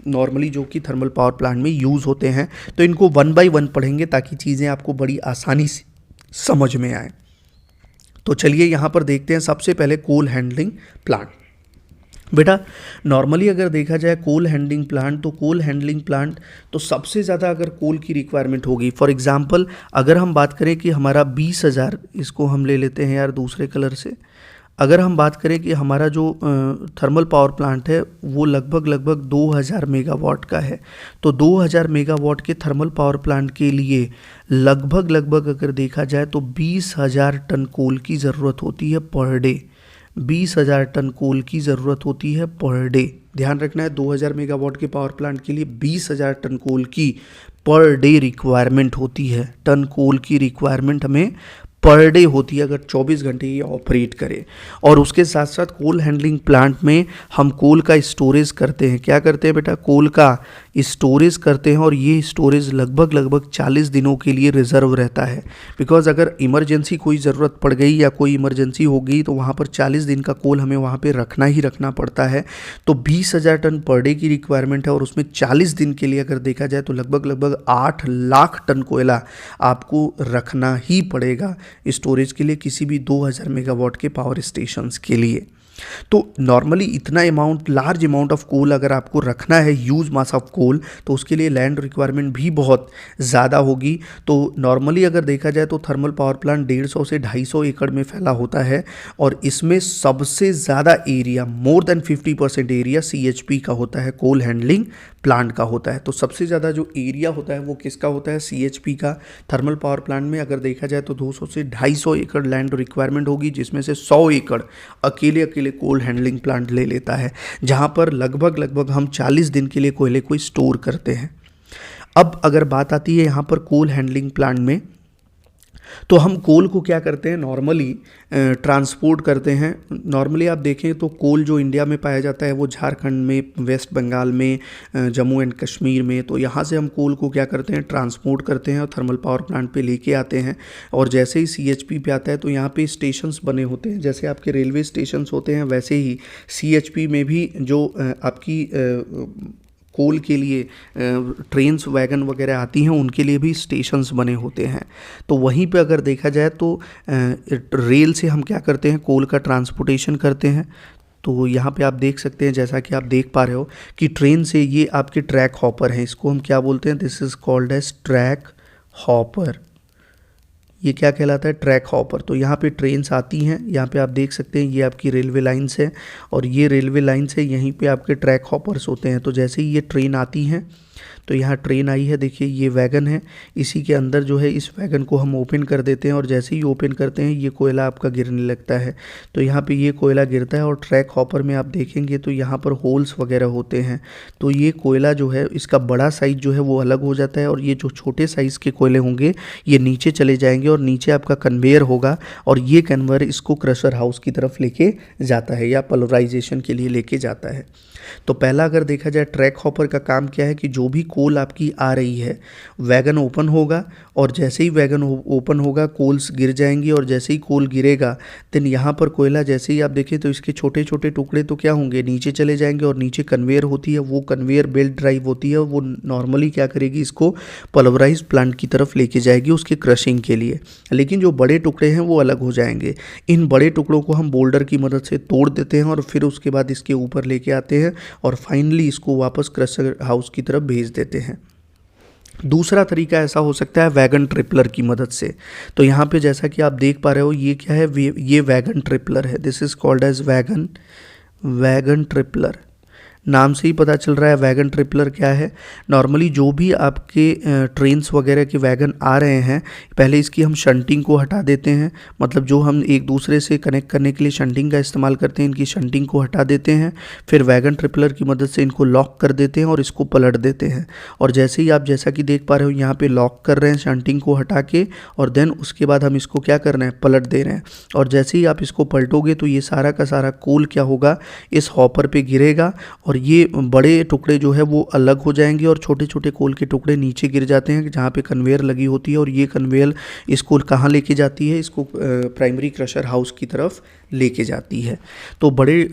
Speaker 1: नॉर्मली जो कि थर्मल पावर प्लांट में यूज़ होते हैं। तो इनको वन बाय वन पढ़ेंगे ताकि चीज़ें आपको बड़ी आसानी से समझ में आए। तो चलिए यहाँ पर देखते हैं सबसे पहले कोल हैंडलिंग प्लांट। बेटा नॉर्मली अगर देखा जाए कोल हैंडलिंग प्लांट तो कोल हैंडलिंग प्लांट तो सबसे ज़्यादा अगर कोल की रिक्वायरमेंट होगी, फॉर एग्जांपल अगर हम बात करें कि हमारा 20,000, इसको हम ले लेते हैं यार दूसरे कलर से, अगर हम बात करें कि हमारा जो थर्मल पावर प्लांट है वो लगभग 2000 मेगावाट का है। तो 2000 मेगावाट के थर्मल पावर प्लांट के लिए लगभग अगर देखा जाए तो 20,000 टन कोल की ज़रूरत होती है पर डे। 20,000 टन कोल की ज़रूरत होती है पर डे। ध्यान रखना है 2000 मेगावाट के पावर प्लांट के लिए 20,000 टन कोल की पर डे रिक्वायरमेंट होती है। टन कोल की रिक्वायरमेंट हमें पर डे होती है अगर 24 घंटे ये ऑपरेट करे। और उसके साथ साथ कोल हैंडलिंग प्लांट में हम कोल का स्टोरेज करते हैं। क्या करते हैं बेटा? कोल का स्टोरेज करते हैं और ये स्टोरेज लगभग 40 दिनों के लिए रिजर्व रहता है। बिकॉज अगर इमरजेंसी कोई ज़रूरत पड़ गई या कोई इमरजेंसी हो गई तो वहाँ पर 40 दिन का कोल हमें वहाँ पर रखना ही रखना पड़ता है। तो 20,000 टन पर डे की रिक्वायरमेंट है और उसमें 40 दिन के लिए अगर देखा जाए तो लगभग 8 लाख टन कोयला आपको रखना ही पड़ेगा स्टोरेज के लिए किसी भी 2000 मेगावाट के पावर स्टेशंस के लिए। तो नॉर्मली इतना amount, large amount of coal अगर आपको रखना है, ह्यूज मास ऑफ कोल, तो उसके लिए लैंड रिक्वायरमेंट भी बहुत ज़्यादा होगी। तो नॉर्मली अगर देखा जाए तो थर्मल पावर प्लांट 150 से 250 एकड़ में फैला होता है और इसमें सबसे ज़्यादा area, more than 50% area CHP का होता है, कोल हैंडलिंग प्लांट का होता है। तो सबसे ज़्यादा जो एरिया होता है वो किसका होता है? CHP का। थर्मल पावर प्लांट में अगर देखा जाए तो 200 से 250 एकड़ लैंड रिक्वायरमेंट होगी जिसमें से 100 एकड़ अकेले कोल हैंडलिंग प्लांट ले लेता है जहां पर लगभग हम 40 दिन के लिए कोयले को स्टोर करते हैं। अब अगर बात आती है यहाँ पर कोल हैंडलिंग प्लांट में तो हम कोल को क्या करते हैं? नॉर्मली ट्रांसपोर्ट करते हैं। नॉर्मली आप देखें तो कोल जो इंडिया में पाया जाता है वो झारखंड में, वेस्ट बंगाल में, जम्मू एंड कश्मीर में। तो यहाँ से हम कोल को क्या करते हैं? ट्रांसपोर्ट करते हैं और थर्मल पावर प्लांट पे लेके आते हैं। और जैसे ही CHP पे आता है तो यहाँ पे स्टेशंस बने होते हैं, जैसे आपके रेलवे स्टेशंस होते हैं वैसे ही CHP में भी जो आपकी कोल के लिए ट्रेन्स वैगन वगैरह आती हैं उनके लिए भी स्टेशंस बने होते हैं। तो वहीं पे अगर देखा जाए तो रेल से हम क्या करते हैं? कोल का ट्रांसपोर्टेशन करते हैं। तो यहाँ पे आप देख सकते हैं, जैसा कि आप देख पा रहे हो कि ट्रेन से ये आपके ट्रैक हॉपर हैं, इसको हम क्या बोलते हैं? This is called as track hopper. ये क्या कहलाता है? Track hopper. तो यहाँ पे ट्रेन्स आती हैं, यहाँ पे आप देख सकते हैं ये आपकी रेलवे लाइन्स है और ये रेलवे लाइन से यहीं पे आपके ट्रैक हॉपर्स होते हैं। तो जैसे ही ये ट्रेन आती हैं तो यहाँ ट्रेन आई है, देखिए ये वैगन है, इसी के अंदर जो है इस वैगन को हम ओपन कर देते हैं और जैसे ही ओपन करते हैं ये कोयला आपका गिरने लगता है। तो यहाँ पे ये कोयला गिरता है और ट्रैक हॉपर में आप देखेंगे तो यहाँ पर होल्स वगैरह होते हैं। तो ये कोयला जो है इसका बड़ा साइज़ जो है वो अलग हो जाता है और ये जो छोटे साइज़ के कोयले होंगे ये नीचे चले जाएंगे और नीचे आपका कन्वेयर होगा और ये कन्वेयर इसको क्रशर हाउस की तरफ लेके जाता है या पल्वराइजेशन के लिए लेके जाता है। तो पहला अगर देखा जाए ट्रैक हॉपर का काम क्या है कि जो भी कोल आपकी आ रही है वैगन ओपन होगा और जैसे ही वैगन ओपन होगा कोल्स गिर जाएंगी और जैसे ही कोल गिरेगा देन यहाँ पर कोयला जैसे ही आप देखें तो इसके छोटे छोटे टुकड़े तो क्या होंगे नीचे चले जाएंगे और नीचे कन्वेयर होती है, वो कन्वेयर बेल्ट ड्राइव होती है, वो नॉर्मली क्या करेगी इसको पल्वराइज प्लांट की तरफ लेके जाएगी उसके क्रशिंग के लिए। लेकिन जो बड़े टुकड़े हैं वो अलग हो जाएंगे, इन बड़े टुकड़ों को हम बोल्डर की मदद से तोड़ देते हैं और फिर उसके बाद इसके ऊपर लेके आते हैं और फाइनली इसको वापस क्रशर हाउस की तरफ भेज देते हैं। दूसरा तरीका ऐसा हो सकता है वैगन ट्रिपलर की मदद से। तो यहाँ पे जैसा कि आप देख पा रहे हो ये क्या है, ये वैगन ट्रिपलर है, this is called as wagon tippler. नाम से ही पता चल रहा है वैगन ट्रिपलर क्या है। नॉर्मली जो भी आपके ट्रेन्स वगैरह के वैगन आ रहे हैं पहले इसकी हम शंटिंग को हटा देते हैं, मतलब जो हम एक दूसरे से कनेक्ट करने के लिए शंटिंग का इस्तेमाल करते हैं इनकी शंटिंग को हटा देते हैं, फिर वैगन ट्रिपलर की मदद से इनको लॉक कर देते हैं और इसको पलट देते हैं। और जैसे ही आप जैसा कि देख पा रहे हो यहाँ पे लॉक कर रहे हैं शंटिंग को हटा के और देन उसके बाद हम इसको क्या कर रहे हैं पलट दे रहे हैं। और जैसे ही आप इसको पलटोगे तो ये सारा का सारा कोल क्या होगा इस हॉपर पे गिरेगा और ये बड़े टुकड़े जो है वो अलग हो जाएंगे और छोटे छोटे कोल के टुकड़े नीचे गिर जाते हैं जहाँ पे कन्वेयर लगी होती है और ये कन्वेयर इसको कहाँ लेके जाती है, इसको प्राइमरी क्रशर हाउस की तरफ लेके जाती है। तो बड़े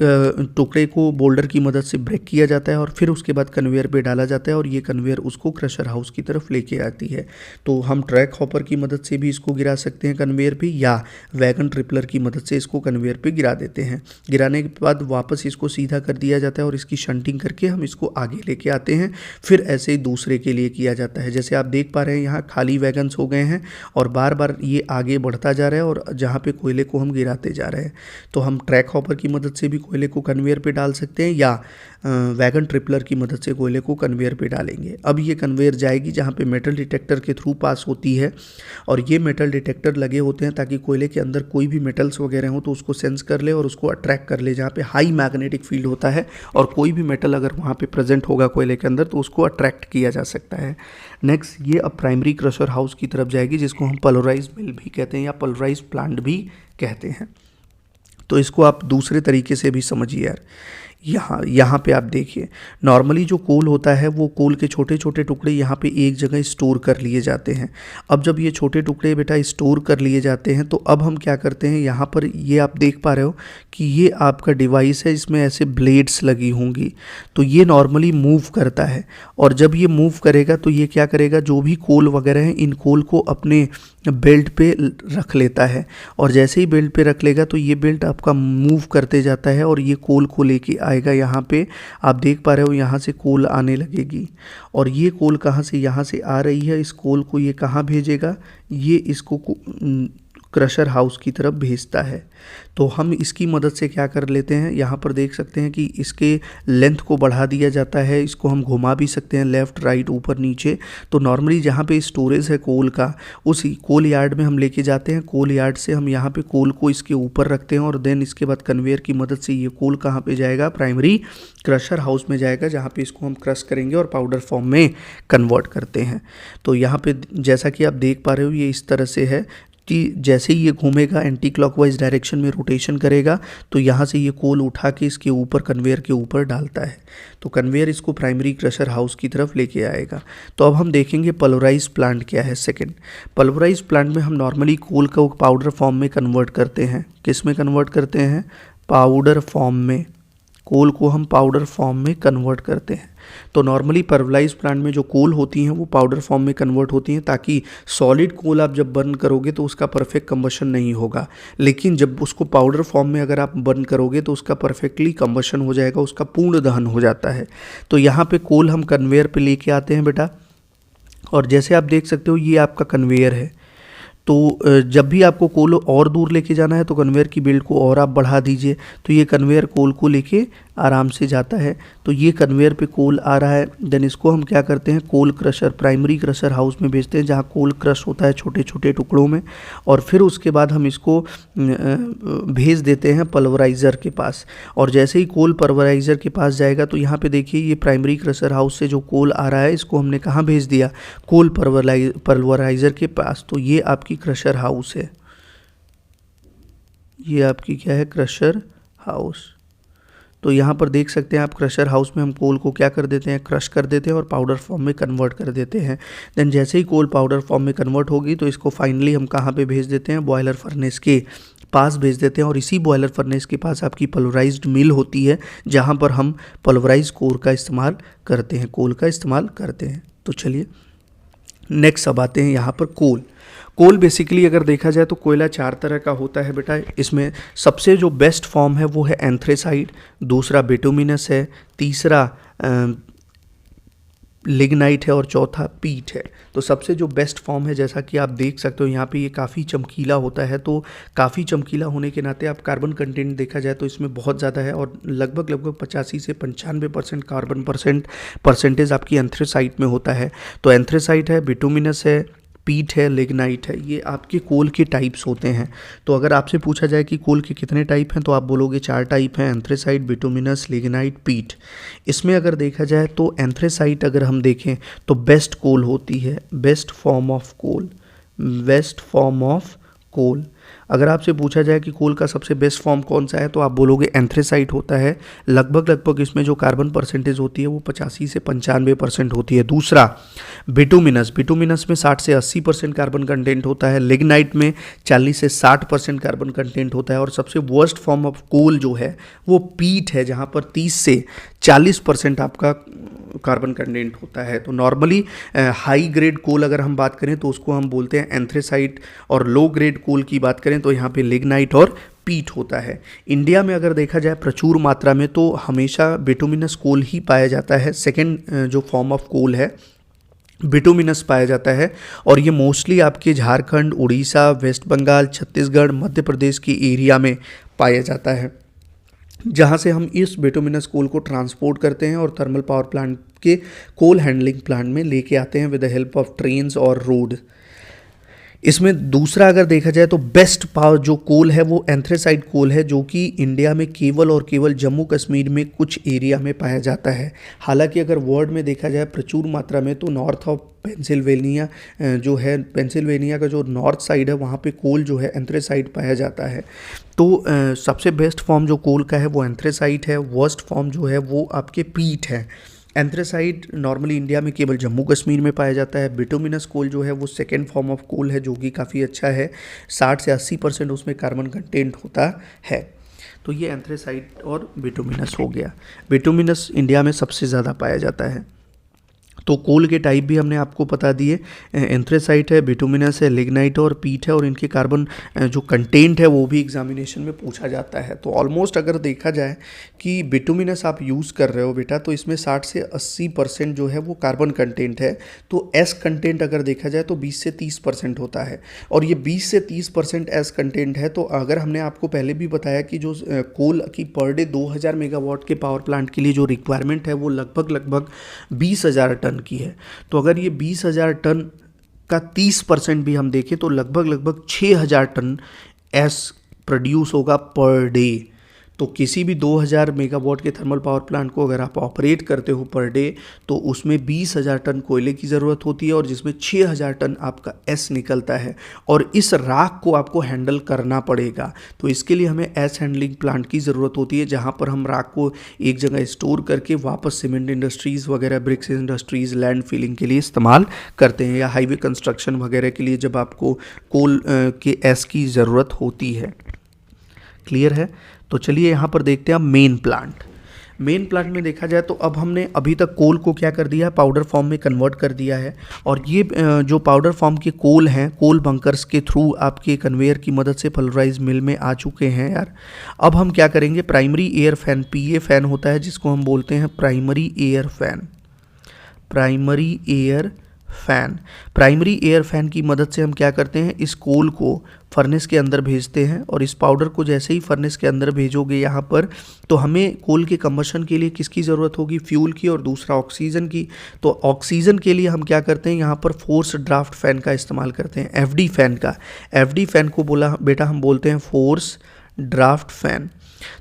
Speaker 1: टुकड़े को बोल्डर की मदद से ब्रेक किया जाता है और फिर उसके बाद कन्वेयर पे डाला जाता है और ये कन्वेयर उसको क्रशर हाउस की तरफ लेके आती है। तो हम ट्रैक हॉपर की मदद से भी इसको गिरा सकते हैं कन्वेयर पे या वैगन ट्रिपलर की मदद से इसको कन्वेयर पे गिरा देते हैं। गिराने के बाद वापस इसको सीधा कर दिया जाता है और इसकी शंटिंग करके हम इसको आगे लेके आते हैं, फिर ऐसे ही दूसरे के लिए किया जाता है। जैसे आप देख पा रहे हैं यहाँ खाली वैगन्स हो गए हैं और बार बार ये आगे बढ़ता जा रहा है और जहाँ पे कोयले को हम गिराते जा रहे हैं। तो हम ट्रैक हॉपर की मदद से भी कोयले को कन्वेयर पे डाल सकते हैं या वैगन ट्रिपलर की मदद से कोयले को कन्वेयर पे डालेंगे। अब ये कन्वेयर जाएगी जहाँ पे मेटल डिटेक्टर के थ्रू पास होती है और ये मेटल डिटेक्टर लगे होते हैं ताकि कोयले के अंदर कोई भी मेटल्स वगैरह हो तो उसको सेंस कर ले और उसको अट्रैक्ट कर ले, जहाँ पे हाई मैग्नेटिक फील्ड होता है और कोई भी मेटल अगर वहाँ पे प्रेजेंट होगा कोयले के अंदर तो उसको अट्रैक्ट किया जा सकता है। नेक्स्ट ये अब प्राइमरी क्रशर हाउस की तरफ जाएगी जिसको हम पल्वराइज मिल भी कहते हैं या पल्वराइज प्लांट भी कहते हैं। तो इसको आप दूसरे तरीके से भी समझिए यार। यहाँ पे आप देखिए नॉर्मली जो कोल होता है वो कोल के छोटे छोटे टुकड़े यहाँ पे एक जगह स्टोर कर लिए जाते हैं। अब जब ये छोटे टुकड़े बेटा स्टोर कर लिए जाते हैं तो अब हम क्या करते हैं, यहाँ पर ये आप देख पा रहे हो कि ये आपका डिवाइस है, इसमें ऐसे ब्लेड्स लगी होंगी। तो ये नॉर्मली मूव करता है और जब ये मूव करेगा तो ये क्या करेगा, जो भी कोल वगैरह हैं इन कोल को अपने बेल्ट पे रख लेता है और जैसे ही बेल्ट पे रख लेगा तो ये बेल्ट आपका मूव करते जाता है और ये कोल को लेके आएगा। यहाँ पे आप देख पा रहे हो यहाँ से कोल आने लगेगी और ये कोल कहाँ से, यहाँ से आ रही है। इस कोल को ये कहाँ भेजेगा, ये इसको क्रशर हाउस की तरफ भेजता है। तो हम इसकी मदद से क्या कर लेते हैं, यहाँ पर देख सकते हैं कि इसके लेंथ को बढ़ा दिया जाता है, इसको हम घुमा भी सकते हैं लेफ़्ट राइट ऊपर नीचे। तो नॉर्मली जहाँ पे स्टोरेज है कोल का उसी कोल यार्ड में हम लेके जाते हैं। कोल यार्ड से हम यहाँ पे कोल को इसके ऊपर रखते हैं और देन इसके बाद कन्वेयर की मदद से ये कोल कहाँ पे जाएगा, प्राइमरी क्रशर हाउस में जाएगा जहाँ पे इसको हम क्रश करेंगे और पाउडर फॉर्म में कन्वर्ट करते हैं। तो यहाँ पे जैसा कि आप देख पा रहे हो ये इस तरह से है कि जैसे ही ये घूमेगा एंटी क्लॉकवाइज डायरेक्शन में रोटेशन करेगा तो यहाँ से ये कोल उठा के इसके ऊपर कन्वेयर के ऊपर डालता है। तो कन्वेयर इसको प्राइमरी क्रशर हाउस की तरफ लेके आएगा। तो अब हम देखेंगे पल्वराइज प्लांट क्या है। सेकंड, पल्वराइज प्लांट में हम नॉर्मली कोल को पाउडर फॉर्म में कन्वर्ट करते हैं। किस में कन्वर्ट करते हैं, पाउडर फॉर्म में। कोल को हम पाउडर फॉर्म में कन्वर्ट करते हैं। तो नॉर्मली पल्वराइज प्लांट में जो कोल होती हैं वो पाउडर फॉर्म में कन्वर्ट होती हैं ताकि सॉलिड कोल आप जब बर्न करोगे तो उसका परफेक्ट कंबशन नहीं होगा, लेकिन जब उसको पाउडर फॉर्म में अगर आप बर्न करोगे तो उसका परफेक्टली कंबशन हो जाएगा, उसका पूर्ण दहन हो जाता है। तो यहाँ पे कोल हम कन्वेयर पे लेके आते हैं बेटा और जैसे आप देख सकते हो ये आपका कन्वेयर है। तो जब भी आपको कोल और दूर लेके जाना है तो कन्वेयर की बेल्ट को और आप बढ़ा दीजिए तो ये कन्वेयर कोल को लेके आराम से जाता है। तो ये कन्वेयर पे कोल आ रहा है, देन इसको हम क्या करते हैं, कोल क्रशर, प्राइमरी क्रशर हाउस में भेजते हैं जहाँ कोल क्रश होता है छोटे छोटे टुकड़ों में, और फिर उसके बाद हम इसको भेज देते हैं पल्वराइज़र के पास। और जैसे ही कोल पल्वराइज़र के पास जाएगा तो यहाँ पे देखिए ये प्राइमरी क्रशर हाउस से जो कोल आ रहा है इसको हमने कहाँ भेज दिया, कोल पल्वराइज़र के पास। तो ये आपकी क्रशर हाउस है, ये आपकी क्या है, क्रशर हाउस। तो यहाँ पर देख सकते हैं आप, क्रशर हाउस में हम कोल को क्या कर देते हैं, क्रश कर देते हैं और पाउडर फॉर्म में कन्वर्ट कर देते हैं। देन जैसे ही कोल पाउडर फॉर्म में कन्वर्ट होगी तो इसको फाइनली हम कहाँ पे भेज देते हैं, बॉयलर फर्नेस के पास भेज देते हैं। और इसी बॉयलर फर्नेस के पास आपकी पल्वराइज्ड मिल होती है जहाँ पर हम पल्वराइज कोर का इस्तेमाल करते हैं, कोल का इस्तेमाल करते हैं। तो चलिए नेक्स्ट अब आते हैं यहाँ पर कोल। कोल बेसिकली अगर देखा जाए तो कोयला 4 तरह का होता है बेटा। इसमें सबसे जो बेस्ट फॉर्म है वो है एंथ्रेसाइड, दूसरा बिटुमिनस है, तीसरा लिग्नाइट है और चौथा पीट है। तो सबसे जो बेस्ट फॉर्म है, जैसा कि आप देख सकते हो यहाँ पे ये काफ़ी चमकीला होता है। तो काफ़ी चमकीला होने के नाते आप कार्बन कंटेंट देखा जाए तो इसमें बहुत ज़्यादा है और लगभग 85 से 95% कार्बन परसेंटेज आपकी एंथ्रेसाइट में होता है। तो एंथ्रेसाइट है, बिटुमिनस है, पीट है, लिग्नाइट है, ये आपके कोल के टाइप्स होते हैं। तो अगर आपसे पूछा जाए कि कोल के कितने टाइप हैं तो आप बोलोगे 4 टाइप हैं, एंथ्रेसाइट, बिटुमिनस, लिग्नाइट, पीट। इसमें अगर देखा जाए तो एंथ्रेसाइट अगर हम देखें तो बेस्ट कोल होती है, best form of coal, best form of coal. अगर आपसे पूछा जाए कि कोल का सबसे बेस्ट फॉर्म कौन सा है तो आप बोलोगे एंथ्रेसाइट होता है। लगभग इसमें जो कार्बन परसेंटेज होती है वो 85 से 95% होती है। दूसरा बिटुमिनस, बिटुमिनस में 60 से 80% कार्बन कंटेंट होता है। लिग्नाइट में 40 से 60% कार्बन कंटेंट होता है। और सबसे वर्स्ट फॉर्म ऑफ कोल जो है वो पीट है, जहाँ पर 30 से 40% आपका कार्बन कंटेंट होता है। तो नॉर्मली हाई ग्रेड कोल अगर हम बात करें तो उसको हम बोलते हैं एंथ्रेसाइट, और लो ग्रेड कोल की बात करें तो यहाँ पे लिग्नाइट और पीट होता है। इंडिया में अगर देखा जाए प्रचुर मात्रा में तो हमेशा बिटुमिनस कोल ही पाया जाता है। सेकेंड जो फॉर्म ऑफ कोल है बिटुमिनस पाया जाता है, और ये मोस्टली आपके झारखंड, उड़ीसा, वेस्ट बंगाल, छत्तीसगढ़, मध्य प्रदेश की एरिया में पाया जाता है, जहाँ से हम इस बिटुमिनस कोल को ट्रांसपोर्ट करते हैं और थर्मल पावर प्लांट के कोल हैंडलिंग प्लांट में लेके आते हैं with the help of trains और रोड। इसमें दूसरा अगर देखा जाए तो बेस्ट पावर जो कोल है वो एंथ्रेसाइट कोल है, जो कि इंडिया में केवल और केवल जम्मू कश्मीर में कुछ एरिया में पाया जाता है। हालांकि अगर वर्ल्ड में देखा जाए प्रचुर मात्रा में तो नॉर्थ ऑफ पेंसिल्वेनिया जो है, पेंसिल्वेनिया का जो नॉर्थ साइड है वहाँ पे कोल जो है एंथ्रेसाइट पाया जाता है। तो सबसे बेस्ट फॉर्म जो कोल का है वो एंथ्रेसाइट है, वर्स्ट फॉर्म जो है वो आपके पीट है। एंथ्रेसाइट नॉर्मली इंडिया में केवल जम्मू कश्मीर में पाया जाता है। बिटुमिनस कोल जो है वो सेकेंड फॉर्म ऑफ कोल है, जो कि काफ़ी अच्छा है, 60 से 80% उसमें कार्बन कंटेंट होता है। तो ये एंथ्रेसाइट और बिटुमिनस हो गया। बिटुमिनस इंडिया में सबसे ज़्यादा पाया जाता है। तो कोल के टाइप भी हमने आपको बता दिए, एंथ्रेसाइट है, बिटुमिनस है, लिग्नाइट और पीट है, और इनके कार्बन जो कंटेंट है वो भी एग्जामिनेशन में पूछा जाता है। तो ऑलमोस्ट अगर देखा जाए कि बिटुमिनस आप यूज़ कर रहे हो बेटा तो इसमें 60 से 80% जो है वो कार्बन कंटेंट है। तो एस कंटेंट अगर देखा जाए तो 20 से 30% होता है, और ये 20 से 30% एस कंटेंट है। तो अगर हमने आपको पहले भी बताया कि जो कोल की पर डे 2000 मेगावाट के पावर प्लांट के लिए जो रिक्वायरमेंट है वो लगभग 20,000 टन की है। तो अगर ये 20,000 टन का 30% भी हम देखें तो लगभग 6,000 टन एस प्रोड्यूस होगा पर डे। तो किसी भी 2000 मेगावाट के थर्मल पावर प्लांट को अगर आप ऑपरेट करते हो पर डे तो उसमें 20,000 टन कोयले की ज़रूरत होती है, और जिसमें 6,000 टन आपका एस निकलता है, और इस राख को आपको हैंडल करना पड़ेगा। तो इसके लिए हमें एस हैंडलिंग प्लांट की ज़रूरत होती है, जहाँ पर हम राख को एक जगह स्टोर करके वापस सीमेंट इंडस्ट्रीज़ वगैरह, ब्रिक्स इंडस्ट्रीज़, लैंड फिलिंग के लिए इस्तेमाल करते हैं, या हाईवे कंस्ट्रक्शन वगैरह के लिए जब आपको कोल के एस की ज़रूरत होती है। क्लियर है? तो चलिए यहाँ पर देखते हैं मेन प्लांट। मेन प्लांट में देखा जाए तो अब हमने अभी तक कोल को क्या कर दिया, पाउडर फॉर्म में कन्वर्ट कर दिया है, और ये जो पाउडर फॉर्म के कोल हैं, कोल बंकर्स के थ्रू आपके कन्वेयर की मदद से पल्वराइज मिल में आ चुके हैं यार। अब हम क्या करेंगे, प्राइमरी एयर फैन, पीए फैन होता है जिसको हम बोलते हैं primary air fan, primary air fan. Primary air fan की मदद से हम क्या करते हैं, इस कोल को फर्नेस के अंदर भेजते हैं और इस पाउडर को जैसे ही फर्नेस के अंदर भेजोगे यहाँ पर, तो हमें कोल के कंबशन के लिए किसकी ज़रूरत होगी, फ्यूल की, और दूसरा ऑक्सीजन की। तो ऑक्सीजन के लिए हम क्या करते हैं, यहाँ पर फोर्स ड्राफ्ट फैन का इस्तेमाल करते हैं, एफडी फैन का। एफडी फैन को बोला बेटा हम बोलते हैं फोर्स ड्राफ्ट फैन।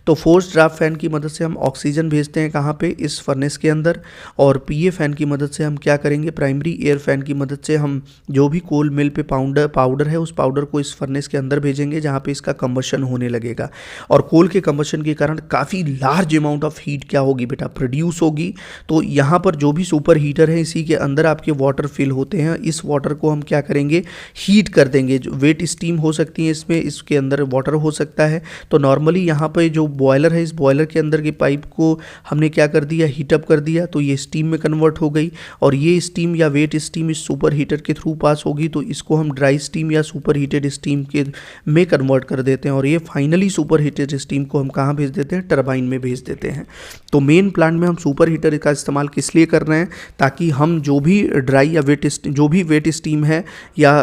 Speaker 1: तो फोर्स ड्राफ्ट फैन की मदद से हम ऑक्सीजन भेजते हैं कहाँ पे, इस फर्नेस के अंदर। और पीए फैन की मदद से हम क्या करेंगे, प्राइमरी एयर फैन की मदद से हम जो भी कोल मिल पे पाउडर है उस पाउडर को इस फर्नेस के अंदर भेजेंगे जहाँ पे इसका कंबशन होने लगेगा। और कोल के कंबशन के कारण काफ़ी लार्ज अमाउंट ऑफ हीट क्या होगी बेटा, प्रोड्यूस होगी। तो यहाँ पर जो भी सुपर हीटर है इसी के अंदर आपके वाटर फिल होते हैं, इस वाटर को हम क्या करेंगे, हीट कर देंगे। जो वेट स्टीम हो सकती है इसमें, इसके अंदर वाटर हो सकता है। तो नॉर्मली यहाँ पर जो बॉयलर है, इस बॉयलर के अंदर की पाइप को हमने क्या कर दिया, हीटअप कर दिया, तो ये स्टीम में कन्वर्ट हो गई। और ये स्टीम या वेट स्टीम इस सुपर हीटर के थ्रू पास होगी, तो इसको हम ड्राई स्टीम या सुपर हीटेड स्टीम के में कन्वर्ट कर देते हैं। और ये फाइनली सुपर हीटेड स्टीम को हम कहाँ भेज देते हैं, टरबाइन में भेज देते हैं। तो मेन प्लांट में हम सुपर हीटर का इस्तेमाल किस लिए कर रहे हैं, ताकि हम जो भी ड्राई या जो भी वेट स्टीम है या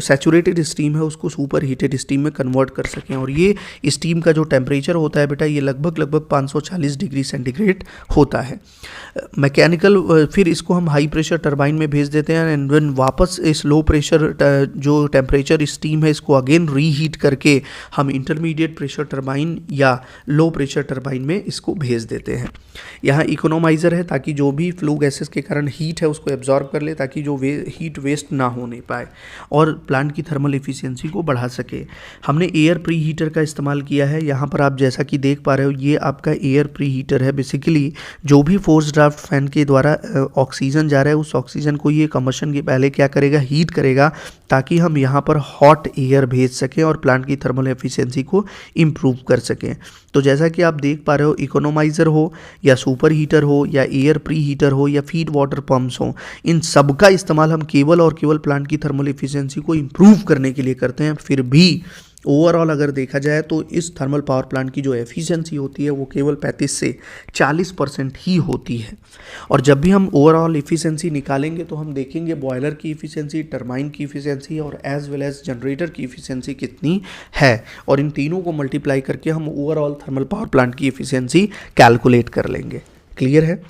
Speaker 1: सैचुरेटेड स्टीम है उसको सुपर हीटेड स्टीम में कन्वर्ट कर सकें। और ये स्टीम का जो टेम्परेचर होता है बेटा, ये लगभग 540 डिग्री सेंटीग्रेड होता है। मैकेनिकल फिर इसको हम हाई प्रेशर टरबाइन में भेज देते हैं एंड देन वापस इस लो प्रेशर जो टेम्परेचर स्टीम है इसको अगेन रीहीट करके हम इंटरमीडिएट प्रेशर टरबाइन या लो प्रेशर टरबाइन में इसको भेज देते हैं। यहाँ इकोनोमाइज़र है ताकि जो भी फ्लू गैसेस के कारण हीट है उसको एब्जॉर्ब कर ले, ताकि जो हीट वेस्ट ना होने पाए और प्लांट की थर्मल एफिशिएंसी को बढ़ा सके। हमने एयर प्री हीटर का इस्तेमाल किया है। यहाँ पर आप जैसा कि देख पा रहे हो, ये आपका एयर प्री हीटर है। बेसिकली जो भी फोर्स ड्राफ्ट फैन के द्वारा ऑक्सीजन जा रहा है उस ऑक्सीजन को ये कंबशन के पहले क्या करेगा, हीट करेगा, ताकि हम यहाँ पर हॉट एयर भेज सकें और प्लांट की थर्मल एफिशिएंसी को इम्प्रूव कर सकें। तो जैसा कि आप देख पा रहे हो, इकोनोमाइज़र हो या सुपर हीटर हो या एयर प्री हीटर हो या फीड वाटर पम्प्स हो, इन सब का इस्तेमाल हम केवल और केवल प्लांट की थर्मल एफिशिएंसी को इम्प्रूव करने के लिए करते हैं। फिर भी ओवरऑल अगर देखा जाए तो इस थर्मल पावर प्लांट की जो एफिशिएंसी होती है वो केवल 35 से 40% ही होती है। और जब भी हम ओवरऑल एफिशिएंसी निकालेंगे तो हम देखेंगे बॉयलर की एफिशिएंसी, टरबाइन की एफिशिएंसी और एज वेल एज जनरेटर की एफिशिएंसी कितनी है, और इन तीनों को मल्टीप्लाई करके हम ओवरऑल थर्मल पावर प्लांट की एफिशिएंसी कैलकुलेट कर लेंगे। क्लियर है?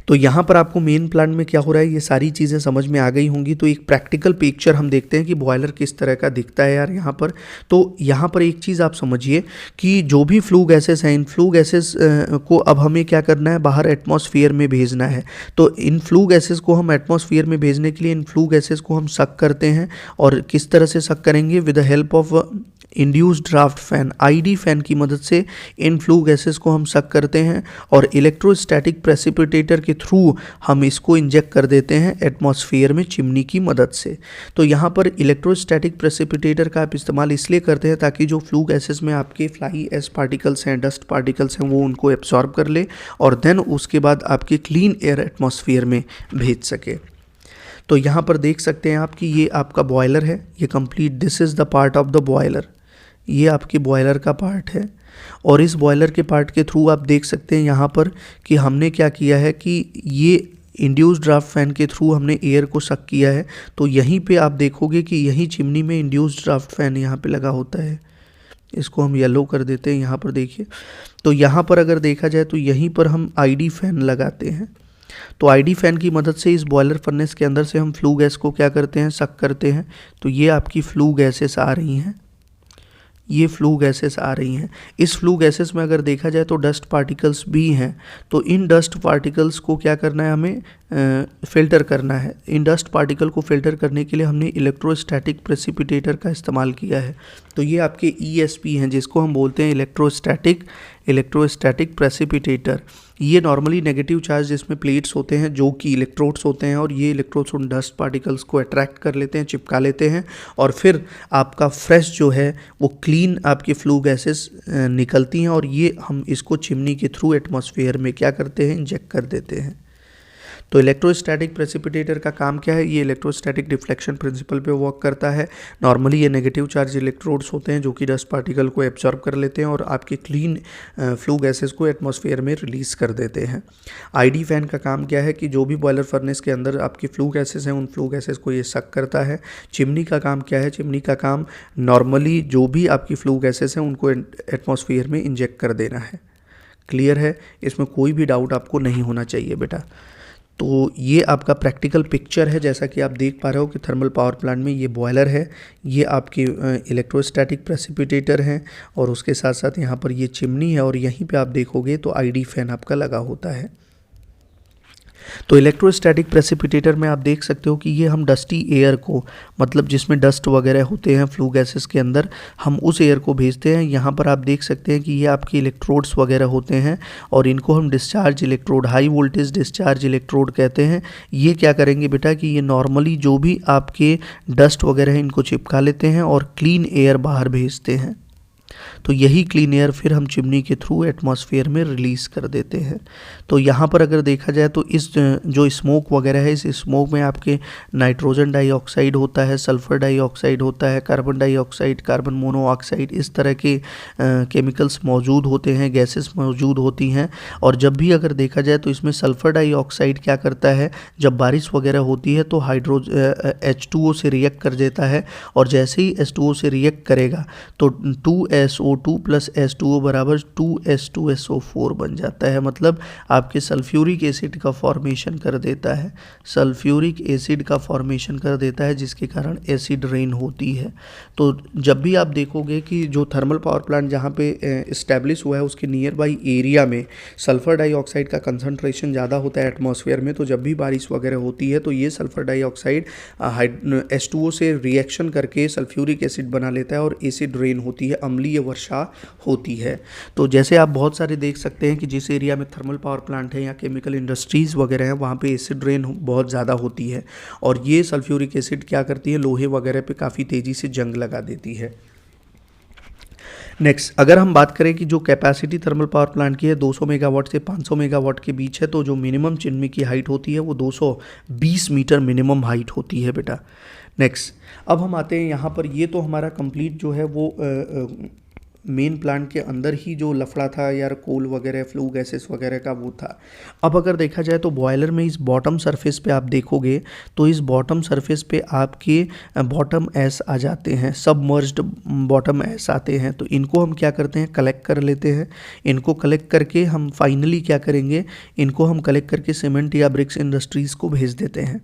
Speaker 1: तो यहाँ पर आपको मेन प्लांट में क्या हो रहा है ये सारी चीज़ें समझ में आ गई होंगी। तो एक प्रैक्टिकल पिक्चर हम देखते हैं कि बॉयलर किस तरह का दिखता है यार यहाँ पर। तो यहाँ पर एक चीज़ आप समझिए कि जो भी फ्लू गैसेस हैं, इन फ्लू गैसेस को अब हमें क्या करना है, बाहर एटमॉस्फेयर में भेजना है। तो इन फ्लू गैसेस को हम एटमॉस्फेयर में भेजने के लिए इन फ्लू गैसेस को हम सक करते हैं। और किस तरह से सक करेंगे, with the help of induced draft fan, ID fan की मदद से इन फ्लू गैसेस को हम सक करते हैं और इलेक्ट्रोस्टैटिक प्रेसिपिटेटर के थ्रू हम इसको इंजेक्ट कर देते हैं एटमॉस्फेयर में चिमनी की मदद से। तो यहाँ पर इलेक्ट्रोस्टैटिक प्रेसिपिटेटर का आप इस्तेमाल इसलिए करते हैं ताकि जो फ्लू गैसेस में आपके फ्लाई एश पार्टिकल्स हैं, डस्ट पार्टिकल्स हैं, वो उनको एब्जॉर्ब कर ले और देन उसके बाद आपके क्लीन एयर एटमॉस्फेयर में भेज सके। तो यहाँ पर देख सकते हैं आप कि ये आपका बॉयलर है, ये complete, this is the part of the boiler, ये आपके बॉयलर का पार्ट है। और इस बॉयलर के पार्ट के थ्रू आप देख सकते हैं यहाँ पर कि हमने क्या किया है कि ये इंड्यूस्ड ड्राफ्ट फैन के थ्रू हमने एयर को सक किया है। तो यहीं पे आप देखोगे कि यहीं चिमनी में इंड्यूस्ड ड्राफ्ट फैन यहाँ पे लगा होता है। इसको हम येलो कर देते हैं, यहाँ पर देखिए। तो यहाँ पर अगर देखा जाए तो यहीं पर हम आईडी फैन लगाते हैं। तो आईडी फैन की मदद से इस बॉयलर फर्नेस के अंदर से हम फ्लू गैस को क्या करते हैं, सक करते हैं। तो ये आपकी फ्लू गैसेस आ रही हैं, ये फ्लू गैसेस आ रही हैं। इस फ्लू गैसेस में अगर देखा जाए तो डस्ट पार्टिकल्स भी हैं। तो इन डस्ट पार्टिकल्स को क्या करना है, हमें फ़िल्टर करना है। इन डस्ट पार्टिकल को फ़िल्टर करने के लिए हमने इलेक्ट्रोस्टैटिक प्रेसिपिटेटर का इस्तेमाल किया है। तो ये आपके ESP हैं जिसको हम बोलते हैं इलेक्ट्रोस्टैटिक प्रेसिपिटेटर। ये नॉर्मली नेगेटिव चार्ज जिसमें प्लेट्स होते हैं जो कि इलेक्ट्रोड्स होते हैं, और ये इलेक्ट्रोड्स उन डस्ट पार्टिकल्स को अट्रैक्ट कर लेते हैं, चिपका लेते हैं, और फिर आपका फ्रेश जो है वो क्लीन आपकी फ्लू गैसेस निकलती हैं और ये हम इसको चिमनी के थ्रू एटमॉस्फेयर में क्या करते हैं, इंजेक्ट कर देते हैं। तो इलेक्ट्रोस्टैटिक प्रेसिपिटेटर का काम क्या है, ये इलेक्ट्रोस्टैटिक डिफ्लेक्शन प्रिंसिपल पे वर्क करता है। नॉर्मली ये नेगेटिव चार्ज इलेक्ट्रोड्स होते हैं जो कि डस्ट पार्टिकल को एब्जॉर्ब कर लेते हैं और आपके क्लीन फ्लू गैसेस को एटमॉस्फेयर में रिलीज कर देते हैं। आईडी फैन का काम क्या है कि जो भी बॉयलर फर्नेस के अंदर आपकी फ्लू गैसेस हैं उन फ्लू गैसेस को ये सक करता है। चिमनी का काम क्या है, चिमनी का काम नॉर्मली जो भी आपकी फ्लू गैसेस हैं उनको एटमॉस्फेयर में इंजेक्ट कर देना है। क्लियर है, इसमें कोई भी डाउट आपको नहीं होना चाहिए बेटा। तो ये आपका प्रैक्टिकल पिक्चर है, जैसा कि आप देख पा रहे हो कि थर्मल पावर प्लांट में ये बॉयलर है, ये आपके इलेक्ट्रोस्टैटिक प्रेसिपिटेटर हैं और उसके साथ साथ यहाँ पर ये चिमनी है और यहीं पे आप देखोगे तो आईडी फैन आपका लगा होता है। तो इलेक्ट्रोस्टैटिक प्रेसिपिटेटर में आप देख सकते हो कि ये हम डस्टी एयर को, मतलब जिसमें डस्ट वगैरह होते हैं फ्लू गैसेस के अंदर, हम उस एयर को भेजते हैं। यहाँ पर आप देख सकते हैं कि ये आपके इलेक्ट्रोड्स वगैरह होते हैं और इनको हम discharge electrode, high voltage discharge electrode कहते हैं। ये क्या करेंगे बेटा कि ये नॉर्मली जो भी आपके डस्ट वगैरह है इनको चिपका लेते हैं और क्लीन एयर बाहर भेजते हैं। तो यही क्लीन एयर फिर हम चिमनी के थ्रू एटमॉस्फेयर में रिलीज कर देते हैं। तो यहाँ पर अगर देखा जाए तो इस जो स्मोक वगैरह है, इस स्मोक में आपके नाइट्रोजन डाइऑक्साइड होता है, सल्फर डाइऑक्साइड होता है, कार्बन डाइऑक्साइड, कार्बन मोनोऑक्साइड, इस तरह के केमिकल्स मौजूद होते हैं, गैसेस मौजूद होती हैं। और जब भी अगर देखा जाए तो इसमें सल्फर डाइऑक्साइड क्या करता है, जब बारिश वगैरह होती है तो H2O से रिएक्ट कर देता है और जैसे ही H2O से रिएक्ट करेगा तो 2SO2 प्लस H2O बराबर 2H2SO4 बन जाता है। मतलब आपके सल्फ्यूरिक एसिड का फॉर्मेशन कर देता है, सल्फ्यूरिक एसिड का फॉर्मेशन कर देता है, जिसके कारण एसिड रेन होती है। तो जब भी आप देखोगे कि जो थर्मल पावर प्लांट जहाँ पे इस्टेब्लिश हुआ है उसके नियर बाई एरिया में सल्फर डाइऑक्साइड का कंसंट्रेशन ज़्यादा होता है एटमॉस्फेयर में, तो जब भी बारिश वगैरह होती है तो ये सल्फर डाइऑक्साइड H2O से रिएक्शन करके सल्फ्यूरिक एसिड बना लेता है और एसिड रेन होती है, अम्लीय वर्षा होती है। तो जैसे आप बहुत सारे देख सकते हैं कि जिस एरिया में थर्मल पावर प्लांट है या केमिकल इंडस्ट्रीज़ वगैरह हैं वहाँ पे एसिड रेन बहुत ज़्यादा होती है और ये सल्फ्यूरिक एसिड क्या करती है, लोहे वगैरह पे काफ़ी तेज़ी से जंग लगा देती है। नेक्स्ट, अगर हम बात करें कि जो कैपेसिटी थर्मल पावर प्लांट की है 200 मेगावाट से 500 मेगावाट के बीच है, तो जो मिनिमम चिमनी की हाइट होती है वो 220 मीटर मिनिमम हाइट होती है बेटा। नेक्स्ट, अब हम आते हैं यहाँ पर, ये तो हमारा कंप्लीट जो है वो मेन प्लांट के अंदर ही जो लफड़ा था यार कोल वगैरह फ्लू गैसेस वगैरह का वो था। अब अगर देखा जाए तो बॉयलर में इस बॉटम सरफेस पे आप देखोगे तो इस बॉटम सरफेस पे आपके बॉटम एस आ जाते हैं, सबमर्ज्ड बॉटम एस आते हैं। तो इनको हम क्या करते हैं, कलेक्ट कर लेते हैं। इनको कलेक्ट करके हम फाइनली क्या करेंगे, इनको हम कलेक्ट करके सीमेंट या ब्रिक्स इंडस्ट्रीज़ को भेज देते हैं।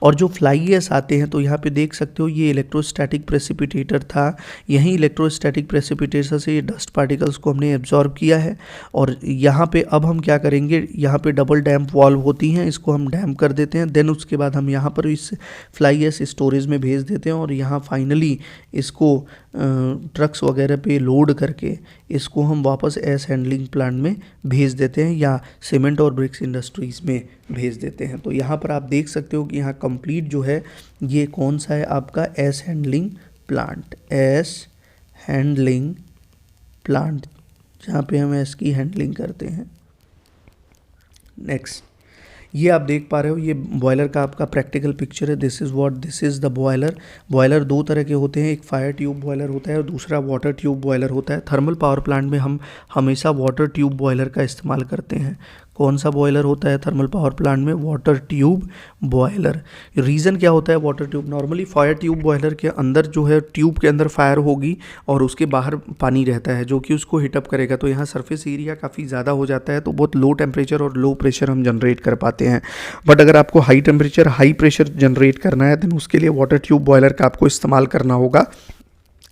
Speaker 1: और जो फ्लाई एस आते हैं तो यहाँ पे देख सकते हो ये इलेक्ट्रोस्टैटिक प्रेसिपिटेटर था, यही इलेक्ट्रोस्टैटिक प्रेसिपिटेटर से ये डस्ट पार्टिकल्स को हमने एब्जॉर्ब किया है। और यहाँ पे अब हम क्या करेंगे, यहाँ पे डबल डैम्प वाल्व होती हैं, इसको हम डैम्प कर देते हैं। देन उसके बाद हम यहाँ पर इस फ्लाई एस स्टोरेज में भेज देते हैं और यहाँ फाइनली इसको ट्रक्स वगैरह पे लोड करके इसको हम वापस एस हैंडलिंग प्लांट में भेज देते हैं या सीमेंट और ब्रिक्स इंडस्ट्रीज़ में भेज देते हैं। तो यहाँ पर आप देख सकते हो कि यहाँ कंप्लीट जो है ये कौन सा है आपका S handling plant, S handling plant, जहाँ पे हम इसकी हैंडलिंग करते हैं। नेक्स्ट, ये आप देख पा रहे हो ये बॉयलर का आपका प्रैक्टिकल पिक्चर है। This is the boiler. Boiler दो तरह के होते हैं, एक फायर ट्यूब बॉयलर होता है और दूसरा वाटर ट्यूब बॉयलर होता है। थर्मल पावर प्लांट में हम हमेशा वाटर ट्यूब बॉयलर का इस्तेमाल करते हैं। कौन सा बॉयलर होता है थर्मल पावर प्लांट में, वाटर ट्यूब बॉयलर। रीज़न क्या होता है water tube, normally fire tube boiler के अंदर जो है ट्यूब के अंदर फायर होगी और उसके बाहर पानी रहता है जो कि उसको हीटअप करेगा, तो यहाँ सरफेस एरिया काफ़ी ज़्यादा हो जाता है, तो बहुत लो टेम्परेचर और लो प्रेशर हम जनरेट कर पाते हैं। बट अगर आपको high temperature high pressure generate करना है देन उसके लिए वाटर ट्यूब बॉयलर का आपको इस्तेमाल करना होगा,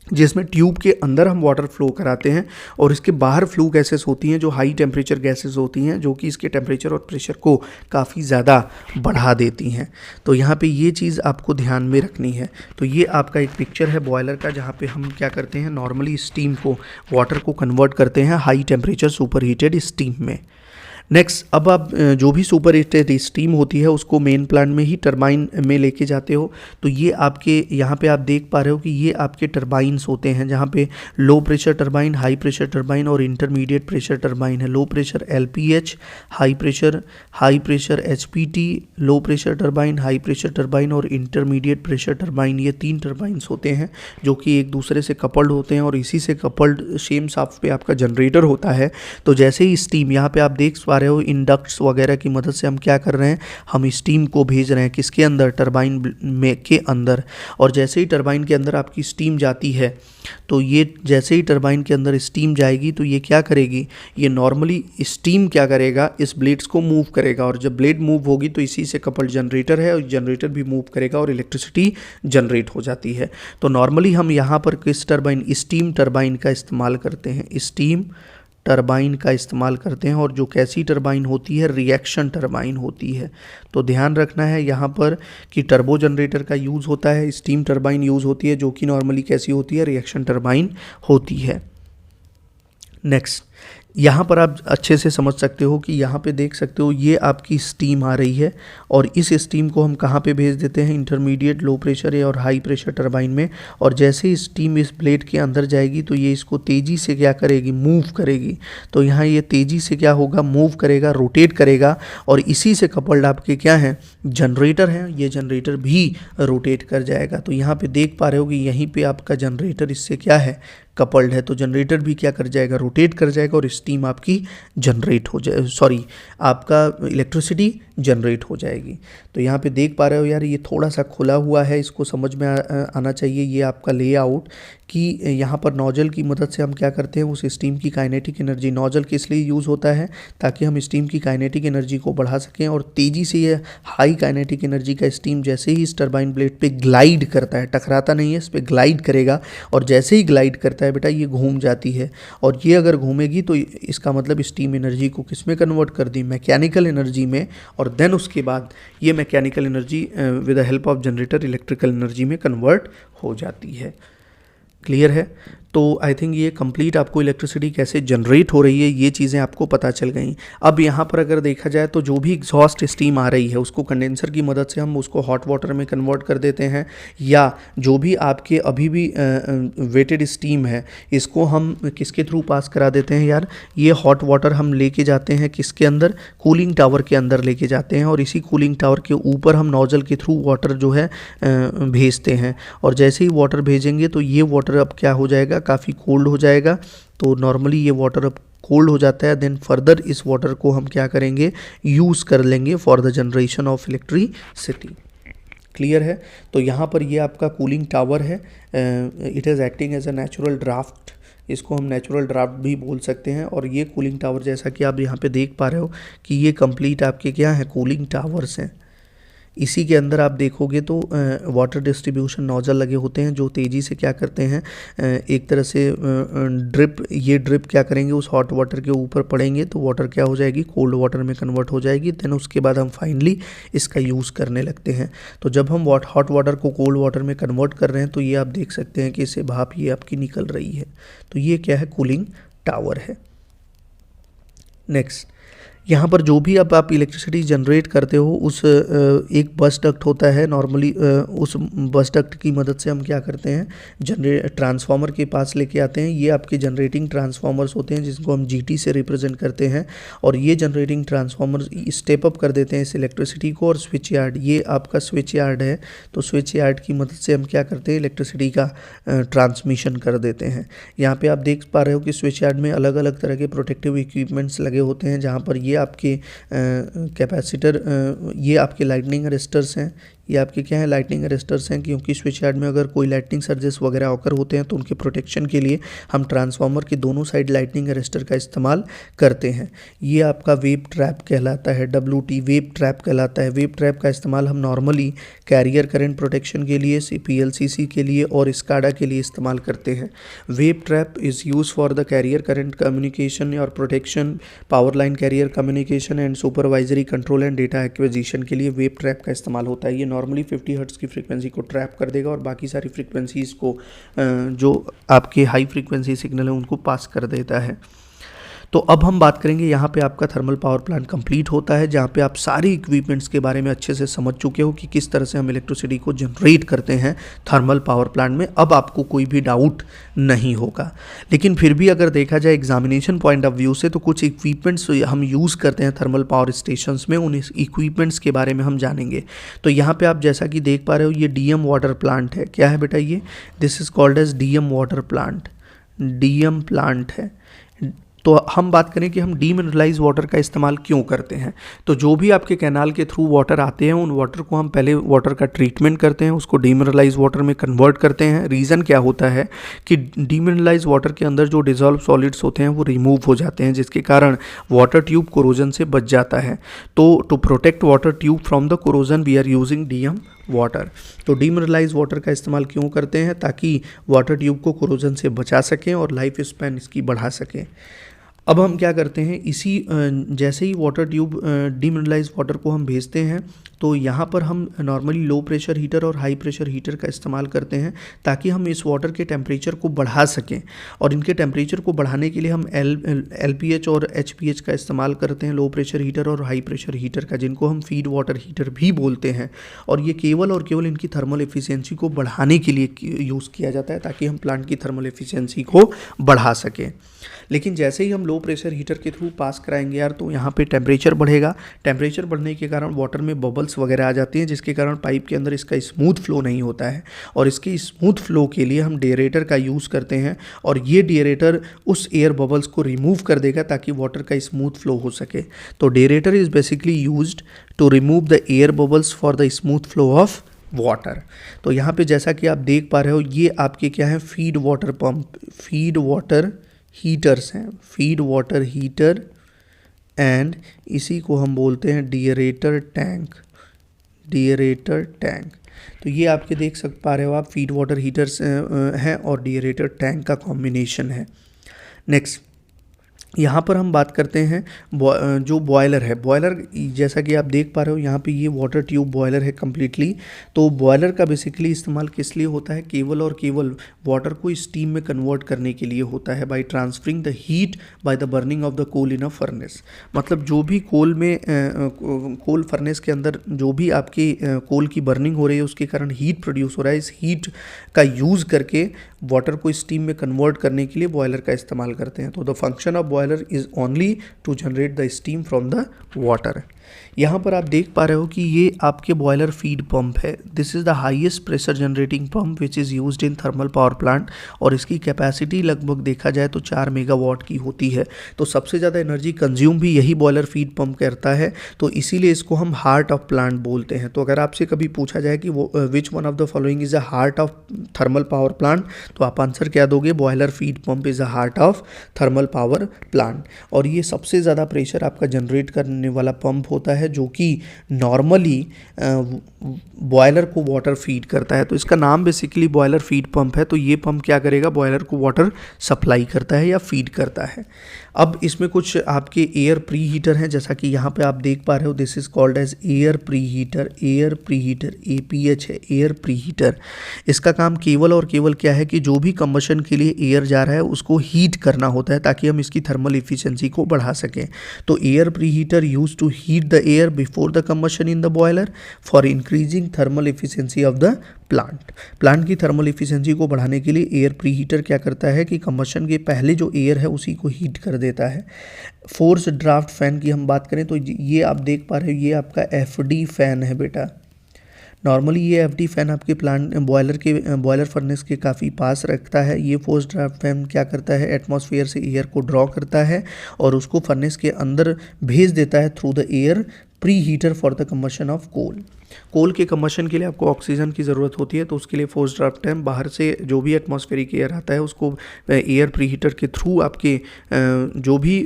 Speaker 1: जिसमें ट्यूब के अंदर हम वाटर फ्लो कराते हैं और इसके बाहर फ्लू गैसेस होती हैं जो हाई टेम्परेचर गैसेस होती हैं, जो कि इसके टेम्परेचर और प्रेशर को काफ़ी ज़्यादा बढ़ा देती हैं। तो यहाँ पे ये चीज़ आपको ध्यान में रखनी है। तो ये आपका एक पिक्चर है बॉयलर का, जहाँ पे हम क्या करते हैं, नॉर्मली स्टीम को, वाटर को कन्वर्ट करते हैं high temperature super heated steam में। नेक्स्ट, अब आप जो भी सुपर हीटेड स्टीम होती है उसको मेन प्लांट में ही टरबाइन में लेके जाते हो। तो ये आपके यहाँ पे आप देख पा रहे हो कि ये आपके टरबाइंस होते हैं, जहाँ पे low pressure turbine, high pressure turbine और इंटरमीडिएट प्रेशर टरबाइन है। Low pressure LPH, high pressure HPT, low pressure turbine, high pressure turbine और इंटरमीडिएट प्रेशर टरबाइन, ये 3 टरबाइंस होते हैं जो कि एक दूसरे से कपल्ड होते हैं और इसी से कपल्ड सेम शाफ्ट पे आपका जनरेटर होता है। तो जैसे ही स्टीम, यहाँ पे आप देख पा रहे हो इंडक्ट्स वगैरह की मदद से हम क्या कर रहे हैं, हम स्टीम को भेज रहे हैं किसके अंदर, टरबाइन में के अंदर। और जैसे ही टरबाइन के अंदर आपकी स्टीम जाती है, तो ये जैसे ही टरबाइन के अंदर स्टीम जाएगी तो ये क्या करेगी, ये नॉर्मली स्टीम क्या करेगा, इस ब्लेड्स को मूव करेगा और जब ब्लेड मूव होगी तो इसी से कपल्ड जनरेटर है और जनरेटर भी मूव करेगा और इलेक्ट्रिसिटी जनरेट हो जाती है। तो नॉर्मली हम यहाँ पर किस टरबाइन, स्टीम टरबाइन का इस्तेमाल करते हैं, स्टीम टरबाइन का इस्तेमाल करते हैं। और जो कैसी टरबाइन होती है, रिएक्शन टरबाइन होती है। तो ध्यान रखना है यहाँ पर कि टर्बो जनरेटर का यूज़ होता है, स्टीम टरबाइन यूज़ होती है, जो कि नॉर्मली कैसी होती है, रिएक्शन टरबाइन होती है। नेक्स्ट, यहाँ पर आप अच्छे से समझ सकते हो कि यहाँ पे देख सकते हो ये आपकी स्टीम आ रही है और इस स्टीम को हम कहाँ पे भेज देते हैं, इंटरमीडिएट, लो प्रेशर और हाई प्रेशर टरबाइन में। और जैसे ही स्टीम इस ब्लेड के अंदर जाएगी तो ये इसको तेज़ी से क्या करेगी, मूव करेगी। तो यहाँ ये तेज़ी से क्या होगा, मूव करेगा, रोटेट करेगा और इसी से कपल्ड आपके क्या हैं, जनरेटर हैं, ये जनरेटर भी रोटेट कर जाएगा। तो यहाँ पे देख पा रहे हो कि यहीं पे आपका जनरेटर इससे क्या है, कपल्ड है। तो जनरेटर भी क्या कर जाएगा, रोटेट कर जाएगा और स्टीम आपकी जनरेट हो जाए, सॉरी आपका इलेक्ट्रिसिटी जनरेट हो जाएगी। तो यहाँ पे देख पा रहे हो यार, ये थोड़ा सा खुला हुआ है, इसको समझ में आना चाहिए ये आपका लेआउट कि यहाँ पर नोजल की मदद से हम क्या करते हैं, उस स्टीम की काइनेटिक एनर्जी, नोजल किस लिए यूज़ होता है, ताकि हम स्टीम की काइनेटिक एनर्जी को बढ़ा सकें और तेज़ी से ये हाई काइनेटिक एनर्जी का स्टीम जैसे ही इस टरबाइन ब्लेड पे ग्लाइड करता है, टकराता नहीं है, इस पर ग्लाइड करेगा और जैसे ही ग्लाइड करता है बेटा ये घूम जाती है। और ये अगर घूमेगी तो इसका मतलब स्टीम एनर्जी को किस में कन्वर्ट कर दी, मैकेनिकल एनर्जी में, और देन उसके बाद ये mechanical energy with the help of generator electrical energy में कन्वर्ट हो जाती है। क्लियर है? तो आई थिंक ये कंप्लीट आपको इलेक्ट्रिसिटी कैसे जनरेट हो रही है ये चीज़ें आपको पता चल गई। अब यहाँ पर अगर देखा जाए तो जो भी एग्जॉस्ट स्टीम आ रही है उसको कंडेंसर की मदद से हम उसको हॉट वाटर में कन्वर्ट कर देते हैं, या जो भी आपके अभी भी वेटेड स्टीम है इसको हम किसके थ्रू पास करा देते हैं यार, ये हॉट वाटर हम लेके जाते हैं किसके अंदर, कूलिंग टावर के अंदर लेके जाते हैं और इसी कूलिंग टावर के ऊपर हम नोजल के थ्रू वाटर जो है भेजते हैं। और जैसे ही वाटर भेजेंगे तो ये वाटर अब क्या हो जाएगा, काफ़ी कोल्ड हो जाएगा। तो नॉर्मली ये वाटर अब कोल्ड हो जाता है, देन फर्दर इस वाटर को हम क्या करेंगे, यूज़ कर लेंगे for the generation of electricity. Clear है? तो यहाँ पर ये आपका कूलिंग टावर है, it is acting as a natural draft, इसको हम नेचुरल ड्राफ्ट भी बोल सकते हैं। और ये कूलिंग टावर जैसा कि आप यहाँ पे देख पा रहे हो कि ये कंप्लीट आपके क्या है, कूलिंग टावर्स हैं। इसी के अंदर आप देखोगे तो वाटर डिस्ट्रीब्यूशन नोजल लगे होते हैं जो तेज़ी से क्या करते हैं, एक तरह से ये ड्रिप क्या करेंगे, उस हॉट वाटर के ऊपर पड़ेंगे तो वाटर क्या हो जाएगी, कोल्ड वाटर में कन्वर्ट हो जाएगी। देन उसके बाद हम फाइनली इसका यूज़ करने लगते हैं। तो जब हम हॉट वाटर को कोल्ड वाटर में कन्वर्ट कर रहे हैं तो ये आप देख सकते हैं कि इससे भाप ये आपकी निकल रही है। तो ये क्या है, कूलिंग टावर है। नेक्स्ट, यहाँ पर जो भी अब आप इलेक्ट्रिसिटी जनरेट करते हो उस एक बस डक्ट होता है, नॉर्मली उस बस डक्ट की मदद से हम क्या करते हैं, ट्रांसफार्मर के पास लेके आते हैं। ये आपके जनरेटिंग ट्रांसफार्मर्स होते हैं जिसको हम GT से रिप्रेजेंट करते हैं। और ये जनरेटिंग ट्रांसफार्मर स्टेप अप कर देते हैं इस इलेक्ट्रिसिटी को। और स्विच यार्ड, ये आपका स्विच यार्ड है, तो स्विच यार्ड की मदद से हम क्या करते हैं, इलेक्ट्रिसिटी का ट्रांसमिशन कर देते हैं। यहाँ पर आप देख पा रहे हो कि स्विच यार्ड में अलग अलग तरह के प्रोटेक्टिव इक्विपमेंट्स लगे होते हैं, जहाँ पर ये आपके कैपेसिटर, ये आपके लाइटनिंग अरेस्टर्स हैं, ये आपके क्या है, लाइटनिंग अरेस्टर्स हैं, क्योंकि स्विच यार्ड में अगर कोई लाइटनिंग सर्जेस वगैरह ऑकर होते हैं तो उनके प्रोटेक्शन के लिए हम ट्रांसफार्मर के दोनों साइड लाइटनिंग अरेस्टर का इस्तेमाल करते हैं। ये आपका वेव ट्रैप कहलाता है, WT वेव ट्रैप कहलाता है। वेव ट्रैप का इस्तेमाल हम नॉर्मली कैरियर करंट प्रोटेक्शन के लिए, PLCC के लिए और स्काडा के लिए इस्तेमाल करते हैं। Wave trap is use for the carrier current communication और protection, power line carrier communication and supervisory control and data acquisition के लिए वेव ट्रैप का इस्तेमाल होता है। ये नॉर्मली 50 हर्ट्ज़ की फ्रीक्वेंसी को ट्रैप कर देगा और बाकी सारी फ्रीक्वेंसीज़ को जो आपके हाई फ्रीक्वेंसी सिग्नल है उनको पास कर देता है। तो अब हम बात करेंगे, यहाँ पे आपका थर्मल पावर प्लांट कंप्लीट होता है, जहाँ पे आप सारी इक्विपमेंट्स के बारे में अच्छे से समझ चुके हो कि किस तरह से हम इलेक्ट्रिसिटी को जनरेट करते हैं थर्मल पावर प्लांट में। अब आपको कोई भी डाउट नहीं होगा। लेकिन फिर भी अगर देखा जाए एग्जामिनेशन पॉइंट ऑफ व्यू से, तो कुछ इक्विपमेंट्स हम यूज़ करते हैं थर्मल पावर स्टेशंस में, उन इक्विपमेंट्स के बारे में हम जानेंगे। तो यहाँ पे आप जैसा कि देख पा रहे हो, ये डीएम वाटर प्लांट है। क्या है बेटा ये? This is called as DM water plant, DM plant है। तो हम बात करें कि हम डीमिनरलाइज वाटर का इस्तेमाल क्यों करते हैं। तो जो भी आपके कैनाल के थ्रू वाटर आते हैं, उन वाटर को हम पहले वाटर का ट्रीटमेंट करते हैं, उसको डीमिनरलाइज वाटर में कन्वर्ट करते हैं। रीज़न क्या होता है कि डीमिनरलाइज वाटर के अंदर जो डिजॉल्व सॉलिड्स होते हैं वो रिमूव हो जाते हैं, जिसके कारण वाटर ट्यूब कोरोजन से बच जाता है। तो to protect water tube from the corrosion we are using DM water. तो डीमिनरलाइज वाटर का इस्तेमाल क्यों करते हैं? ताकि वाटर ट्यूब को कोरोजन से बचा सकें और लाइफ स्पैन इसकी बढ़ा सकें। अब हम क्या करते हैं, इसी जैसे ही वाटर ट्यूब डीमिनरलाइज वाटर को हम भेजते हैं, तो यहाँ पर हम नॉर्मली लो प्रेशर हीटर और हाई प्रेशर हीटर का इस्तेमाल करते हैं, ताकि हम इस वाटर के टेम्परेचर को बढ़ा सकें। और इनके टेम्परेचर को बढ़ाने के लिए हम LPH और HPH का इस्तेमाल करते हैं, लो प्रेशर हीटर और हाई प्रेशर हीटर का, जिनको हम फीड वाटर हीटर भी बोलते हैं। और ये केवल और केवल इनकी थर्मल एफिशिएंसी को बढ़ाने के लिए यूज़ किया जाता है, ताकि हम प्लांट की थर्मल एफिशिएंसी को बढ़ा सकें। लेकिन जैसे ही हम लो प्रेशर हीटर के थ्रू पास कराएंगे यार, तो यहाँ पे टेम्परेचर बढ़ेगा। टेम्परेचर बढ़ने के कारण वाटर में बबल्स वगैरह आ जाती हैं, जिसके कारण पाइप के अंदर इसका स्मूथ फ्लो नहीं होता है। और इसके स्मूथ फ्लो के लिए हम डेरेटर का यूज़ करते हैं, और ये डेरेटर उस एयर बबल्स को रिमूव कर देगा ताकि वाटर का स्मूथ फ्लो हो सके। तो deaerator is basically used to remove the air bubbles for the smooth flow of water. तो यहाँ पे जैसा कि आप देख पा रहे हो, ये आपके क्या है, feed water pump, feed water heaters हैं, फीड वाटर हीटर, एंड इसी को हम बोलते हैं डिएरेटर टैंक, डिएरेटर टैंक। तो ये आपके देख पा रहे हो आप, फीड वाटर हीटर्स हैं और डिएरेटर टैंक का कॉम्बिनेशन है। नेक्स्ट यहाँ पर हम बात करते हैं जो बॉयलर है। बॉयलर जैसा कि आप देख पा रहे हो, यहाँ पे ये वाटर ट्यूब बॉयलर है कम्प्लीटली। तो बॉयलर का बेसिकली इस्तेमाल किस लिए होता है? केवल और केवल वाटर को स्टीम में कन्वर्ट करने के लिए होता है, by transferring the heat by the burning of the coal in a furnace. मतलब जो भी कोल में कोल फर्नेस के अंदर जो भी आपकी कोल की बर्निंग हो रही है, उसके कारण हीट प्रोड्यूस हो रहा है। इस हीट का यूज़ करके वाटर को स्टीम में कन्वर्ट करने के लिए बॉयलर का इस्तेमाल करते हैं। तो the function of boiler is only to generate the steam from the water. यहाँ पर आप देख पा रहे हो कि ये आपके बॉयलर फीड पंप है। This is the highest pressure generating pump which is used in thermal power plant, और इसकी कैपेसिटी लगभग देखा जाए तो 4 मेगावाट की होती है। तो सबसे ज़्यादा एनर्जी कंज्यूम भी यही बॉयलर फीड पंप करता है, तो इसीलिए इसको हम हार्ट ऑफ प्लांट बोलते हैं। तो अगर आपसे कभी पूछा जाए कि which one of the following is a heart of thermal power plant, तो आप आंसर क्या दोगे? Boiler feed pump is a heart of thermal power plant. और ये सबसे ज़्यादा प्रेशर आपका जनरेट करने वाला पंप होता है, जो कि नॉर्मली बॉयलर को वाटर फीड करता है। तो इसका नाम बेसिकली बॉयलर फीड पंप है। तो ये पंप क्या करेगा? बॉयलर को वाटर सप्लाई करता है या फीड करता है। अब इसमें कुछ आपके एयर प्री हीटर हैं, जैसा कि यहाँ पे आप देख पा रहे हो, this is called as air pre heater, air pre heater, APH है, एयर प्री हीटर। इसका काम केवल और केवल क्या है कि जो भी कंबशन के लिए एयर जा रहा है उसको हीट करना होता है, ताकि हम इसकी थर्मल इफिशिएंसी को बढ़ा सकें। तो air pre heater use to heat the air before the combustion in the boiler for increasing thermal efficiency of the plant की थर्मल इफिशिएंसी को बढ़ाने के लिए एयर प्री हीटर क्या करता है कि कंबशन के पहले जो एयर है उसी को हीट कर देता है। फोर्स ड्राफ्ट फैन की हम बात करें तो ये आप देख पा रहे हो, ये आपका FD फैन है बेटा। नॉर्मली ये FD फैन आपके प्लांट बॉयलर फर्नेस के काफ़ी पास रखता है। ये फोर्स ड्राफ्ट फैन क्या करता है? एटमॉस्फेयर से एयर को ड्रॉ करता है और उसको फर्नेस के अंदर भेज देता है through the air pre heater for the combustion of coal के कंबशन के लिए आपको ऑक्सीजन की ज़रूरत होती है, तो उसके लिए फोर्स ड्राफ्ट फैन बाहर से जो भी एटमॉस्फेरिक एयर आता है उसको एयर प्री हीटर के थ्रू आपके जो भी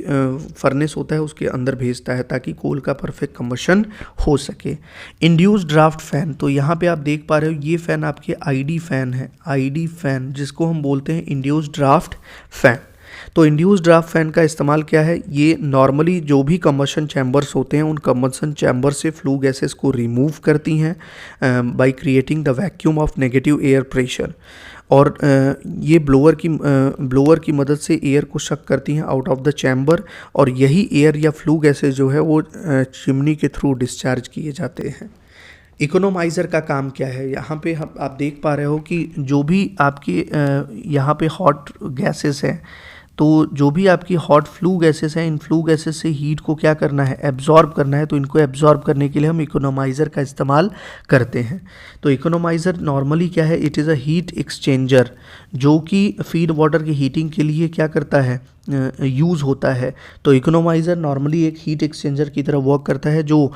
Speaker 1: फर्नेस होता है उसके अंदर भेजता है, ताकि कोल का परफेक्ट कंबशन हो सके। इंड्यूस ड्राफ्ट फैन, तो यहाँ पे आप देख पा रहे हो, ये फैन आपके ID फैन है, ID फैन, जिसको हम बोलते हैं इंड्यूस ड्राफ्ट फैन। तो इंड्यूस ड्राफ्ट फैन का इस्तेमाल क्या है, ये नॉर्मली जो भी कंबशन चैम्बर्स होते हैं उन कंबशन चैम्बर से फ्लू गैसेस को रिमूव करती हैं by creating the vacuum of negative air pressure, और ये ब्लोअर की मदद से एयर को शक करती हैं आउट ऑफ द चैम्बर, और यही एयर या फ्लू गैसेस जो है वो चिमनी के थ्रू डिस्चार्ज किए जाते हैं। इकोनोमाइज़र का काम क्या है, यहाँ पे आप देख पा रहे हो कि जो भी आपके यहाँ पे हॉट गैसेस हैं, तो जो भी आपकी हॉट फ्लू गैसेस हैं, इन फ्लू गैसेस से हीट को क्या करना है, एब्जॉर्ब करना है। तो इनको एब्जॉर्ब करने के लिए हम इकोनोमाइज़र का इस्तेमाल करते हैं। तो इकोनोमाइज़र नॉर्मली क्या है, it is a heat exchanger, जो कि फीड वाटर की हीटिंग के लिए क्या करता है, यूज़ होता है। तो इकोनोमाइज़र नॉर्मली एक हीट एक्सचेंजर की तरह वर्क करता है, जो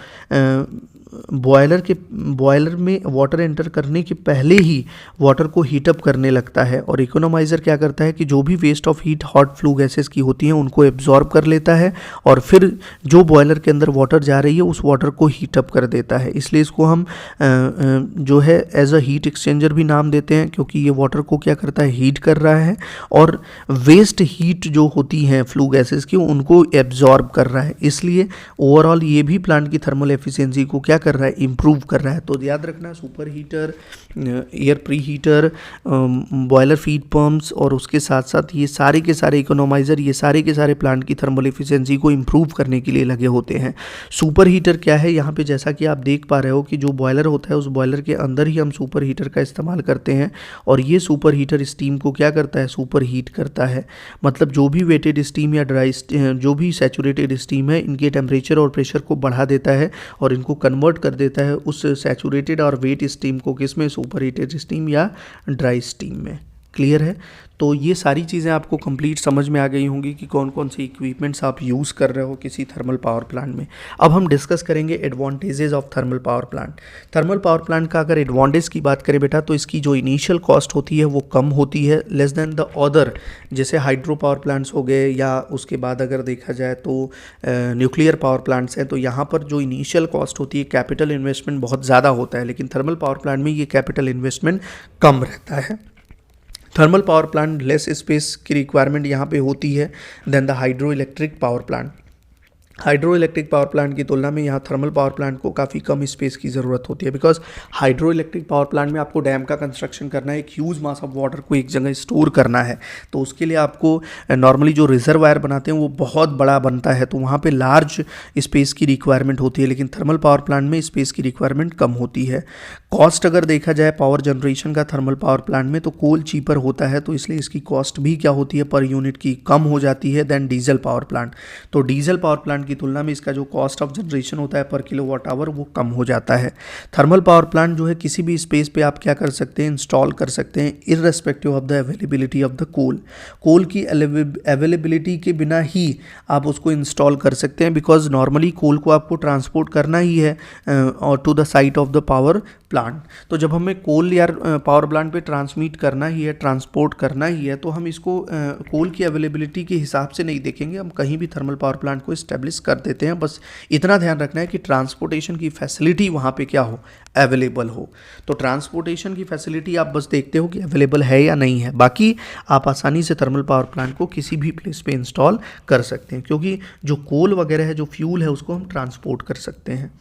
Speaker 1: बॉयलर में वाटर एंटर करने के पहले ही वाटर को हीटअप करने लगता है। और इकोनोमाइज़र क्या करता है कि जो भी waste of heat hot flue gases की होती हैं उनको एब्जॉर्ब कर लेता है, और फिर जो बॉयलर के अंदर वाटर जा रही है उस वाटर को हीटअप कर देता है। इसलिए इसको हम जो है एज अ हीट एक्सचेंजर भी नाम देते हैं, क्योंकि ये वाटर को क्या करता है, हीट कर रहा है, और वेस्ट हीट जो होती हैं फ्लू गैसेस की उनको एब्जॉर्ब कर रहा है। इसलिए ओवरऑल ये भी प्लांट की थर्मल एफिशिएंसी को क्या कर रहा है, इम्प्रूव कर रहा है। तो याद रखना, super heater, air pre heater, boiler feed pumps, और उसके साथ साथ ये सारे के सारे इकोनोमाइज़र, ये सारे के सारे प्लांट की थर्मल एफिशिएंसी को इम्प्रूव करने के लिए लगे होते हैं। सुपर हीटर क्या है, यहाँ पे जैसा कि आप देख पा रहे हो कि जो बॉयलर होता है उस बॉयलर के अंदर ही हम सुपर हीटर का इस्तेमाल करते हैं, और ये सुपर हीटर स्टीम को क्या करता है, सुपर हीट करता है। मतलब जो भी वेटेड स्टीम या ड्राई जो भी सैचुरेटेड स्टीम है, इनके टेम्परेचर और प्रेशर को बढ़ा देता है और इनको कन्वर्ट कर देता है उस सैचुरेटेड और वेट स्टीम को किस में, सुपर हीटेड स्टीम या ड्राई स्टीम में। क्लियर है? तो ये सारी चीज़ें आपको कंप्लीट समझ में आ गई होंगी कि कौन कौन से इक्विपमेंट्स आप यूज़ कर रहे हो किसी थर्मल पावर प्लांट में। अब हम डिस्कस करेंगे advantages of thermal power plant. Thermal power plant का अगर एडवांटेज की बात करें बेटा, तो इसकी जो इनिशियल कॉस्ट होती है वो कम होती है, लेस देन द अदर, जैसे हाइड्रो पावर प्लांट्स हो गए, या उसके बाद अगर देखा जाए तो न्यूक्लियर पावर प्लांट्स हैं। तो यहाँ पर जो इनिशियल कॉस्ट होती है, कैपिटल इन्वेस्टमेंट बहुत ज़्यादा होता है, लेकिन थर्मल पावर प्लांट में ये कैपिटल इन्वेस्टमेंट कम रहता है। Thermal power plant less space की रिक्वायरमेंट यहाँ पे होती है then the hydro electric power plant. Hydro electric power plant की तुलना में यहाँ थर्मल पावर प्लांट को काफ़ी कम स्पेस की ज़रूरत होती है, because hydro electric power plant में आपको डैम का कंस्ट्रक्शन करना है, एक ह्यूज मास ऑफ वाटर को एक जगह स्टोर करना है। तो उसके लिए आपको नॉर्मली जो रिजर्वायर बनाते हैं वो बहुत बड़ा बनता है, तो वहाँ पे लार्ज स्पेस की रिक्वायरमेंट होती है, लेकिन थर्मल पावर प्लांट में स्पेस की रिक्वायरमेंट कम होती है। कॉस्ट अगर देखा जाए पावर जनरेशन का थर्मल पावर प्लांट में, तो कोल चीपर होता है, तो इसलिए इसकी कॉस्ट भी क्या होती है, पर यूनिट की कम हो जाती है देन डीजल पावर प्लांट। तो डीजल पावर प्लांट की तुलना में इसका जो कॉस्ट ऑफ जनरेशन होता है पर किलोवाट आवर वो कम हो जाता है। थर्मल पावर प्लांट जो है किसी भी स्पेस पे आप क्या कर सकते हैं, इंस्टॉल कर सकते हैं, irrespective of the availability of the coal. Coal की अवेलेबिलिटी के बिना ही आप उसको इंस्टॉल कर सकते हैं, बिकॉज नॉर्मली कोल को आपको ट्रांसपोर्ट करना ही है और to the site of the power plant. तो जब हमें कोल या पावर प्लांट पे ट्रांसमिट करना ही है, ट्रांसपोर्ट करना ही है, तो हम इसको कोल की अवेलेबिलिटी के हिसाब से नहीं देखेंगे, हम कहीं भी थर्मल पावर प्लांट को इस्टेब्लिश कर देते हैं। बस इतना ध्यान रखना है कि ट्रांसपोर्टेशन की फैसिलिटी वहाँ पे क्या हो, अवेलेबल हो। तो ट्रांसपोर्टेशन की फैसिलिटी आप बस देखते हो कि अवेलेबल है या नहीं है, बाकी आप आसानी से थर्मल पावर प्लांट को किसी भी प्लेस पे इंस्टॉल कर सकते हैं, क्योंकि जो कोल वगैरह है, जो फ्यूल है, उसको हम ट्रांसपोर्ट कर सकते हैं।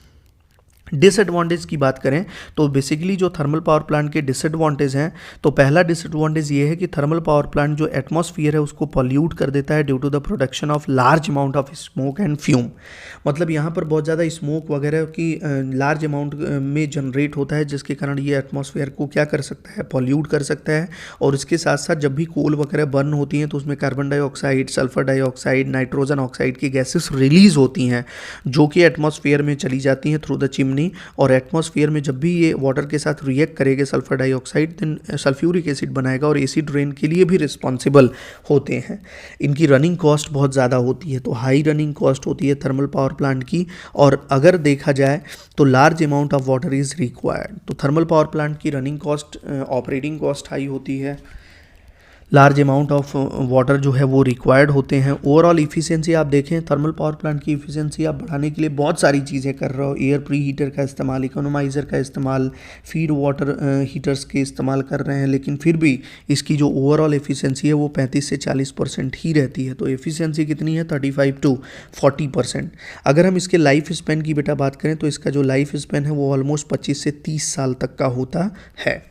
Speaker 1: डिसएडवांटेज की बात करें तो बेसिकली जो थर्मल पावर प्लांट के डिसएडवांटेज हैं, तो पहला डिसएडवांटेज ये है कि थर्मल पावर प्लांट जो एटमॉस्फेयर है उसको पॉल्यूट कर देता है due to the production of large amount of smoke and fume. मतलब यहाँ पर बहुत ज़्यादा स्मोक वगैरह की लार्ज अमाउंट में जनरेट होता है, जिसके कारण ये एटमॉस्फेयर को क्या कर सकता है, पॉल्यूट कर सकता है। और इसके साथ साथ जब भी कोल वगैरह बर्न होती हैं तो उसमें carbon dioxide, sulphur dioxide, nitrogen oxide की गैसेस रिलीज होती हैं, जो कि एटमॉस्फेयर में चली जाती हैं थ्रू द चिमनी, और एटमॉस्फेयर में जब भी ये वाटर के साथ रिएक्ट करेगा sulphur dioxide, then sulphuric acid बनाएगा और एसिड रेन के लिए भी रिस्पॉन्सिबल होते हैं। इनकी रनिंग कॉस्ट बहुत ज़्यादा होती है, तो हाई रनिंग कॉस्ट होती है थर्मल पावर प्लांट की। और अगर देखा जाए तो large amount of water is required. तो थर्मल पावर प्लांट की running cost, operating cost high होती है, लार्ज अमाउंट ऑफ वाटर जो है वो रिक्वायर्ड होते हैं। ओवरऑल इफ़िशियंसी आप देखें, थर्मल पावर प्लांट की इफ़िशियंसी आप बढ़ाने के लिए बहुत सारी चीज़ें कर रहे हो। एयर प्री हीटर का इस्तेमाल, इकोनोमाइज़र का इस्तेमाल, फीड वाटर हीटर्स के इस्तेमाल कर रहे हैं, लेकिन फिर भी इसकी जो ओवरऑल एफिशिएंसी है वो 35 से 40% ही रहती है। तो एफिशिएंसी कितनी है? 35 to 40%। अगर हम इसके लाइफ स्पेन की बेटा बात करें तो इसका जो लाइफ स्पेन है वो ऑलमोस्ट 25 से 30 साल तक का होता है।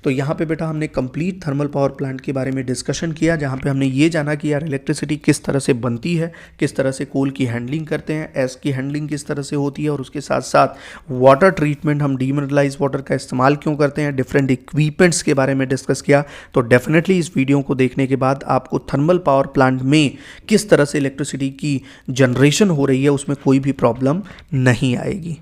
Speaker 1: तो यहाँ पे बेटा हमने कंप्लीट थर्मल पावर प्लांट के बारे में डिस्कशन किया, जहाँ पे हमने ये जाना कि यार इलेक्ट्रिसिटी किस तरह से बनती है, किस तरह से कोल की हैंडलिंग करते हैं, एस की हैंडलिंग किस तरह से होती है, और उसके साथ साथ वाटर ट्रीटमेंट, हम डीमिनरलाइज वाटर का इस्तेमाल क्यों करते हैं, डिफरेंट इक्विपमेंट्स के बारे में डिस्कस किया। तो डेफिनेटली इस वीडियो को देखने के बाद आपको थर्मल पावर प्लांट में किस तरह से इलेक्ट्रिसिटी की जनरेशन हो रही है उसमें कोई भी प्रॉब्लम नहीं आएगी।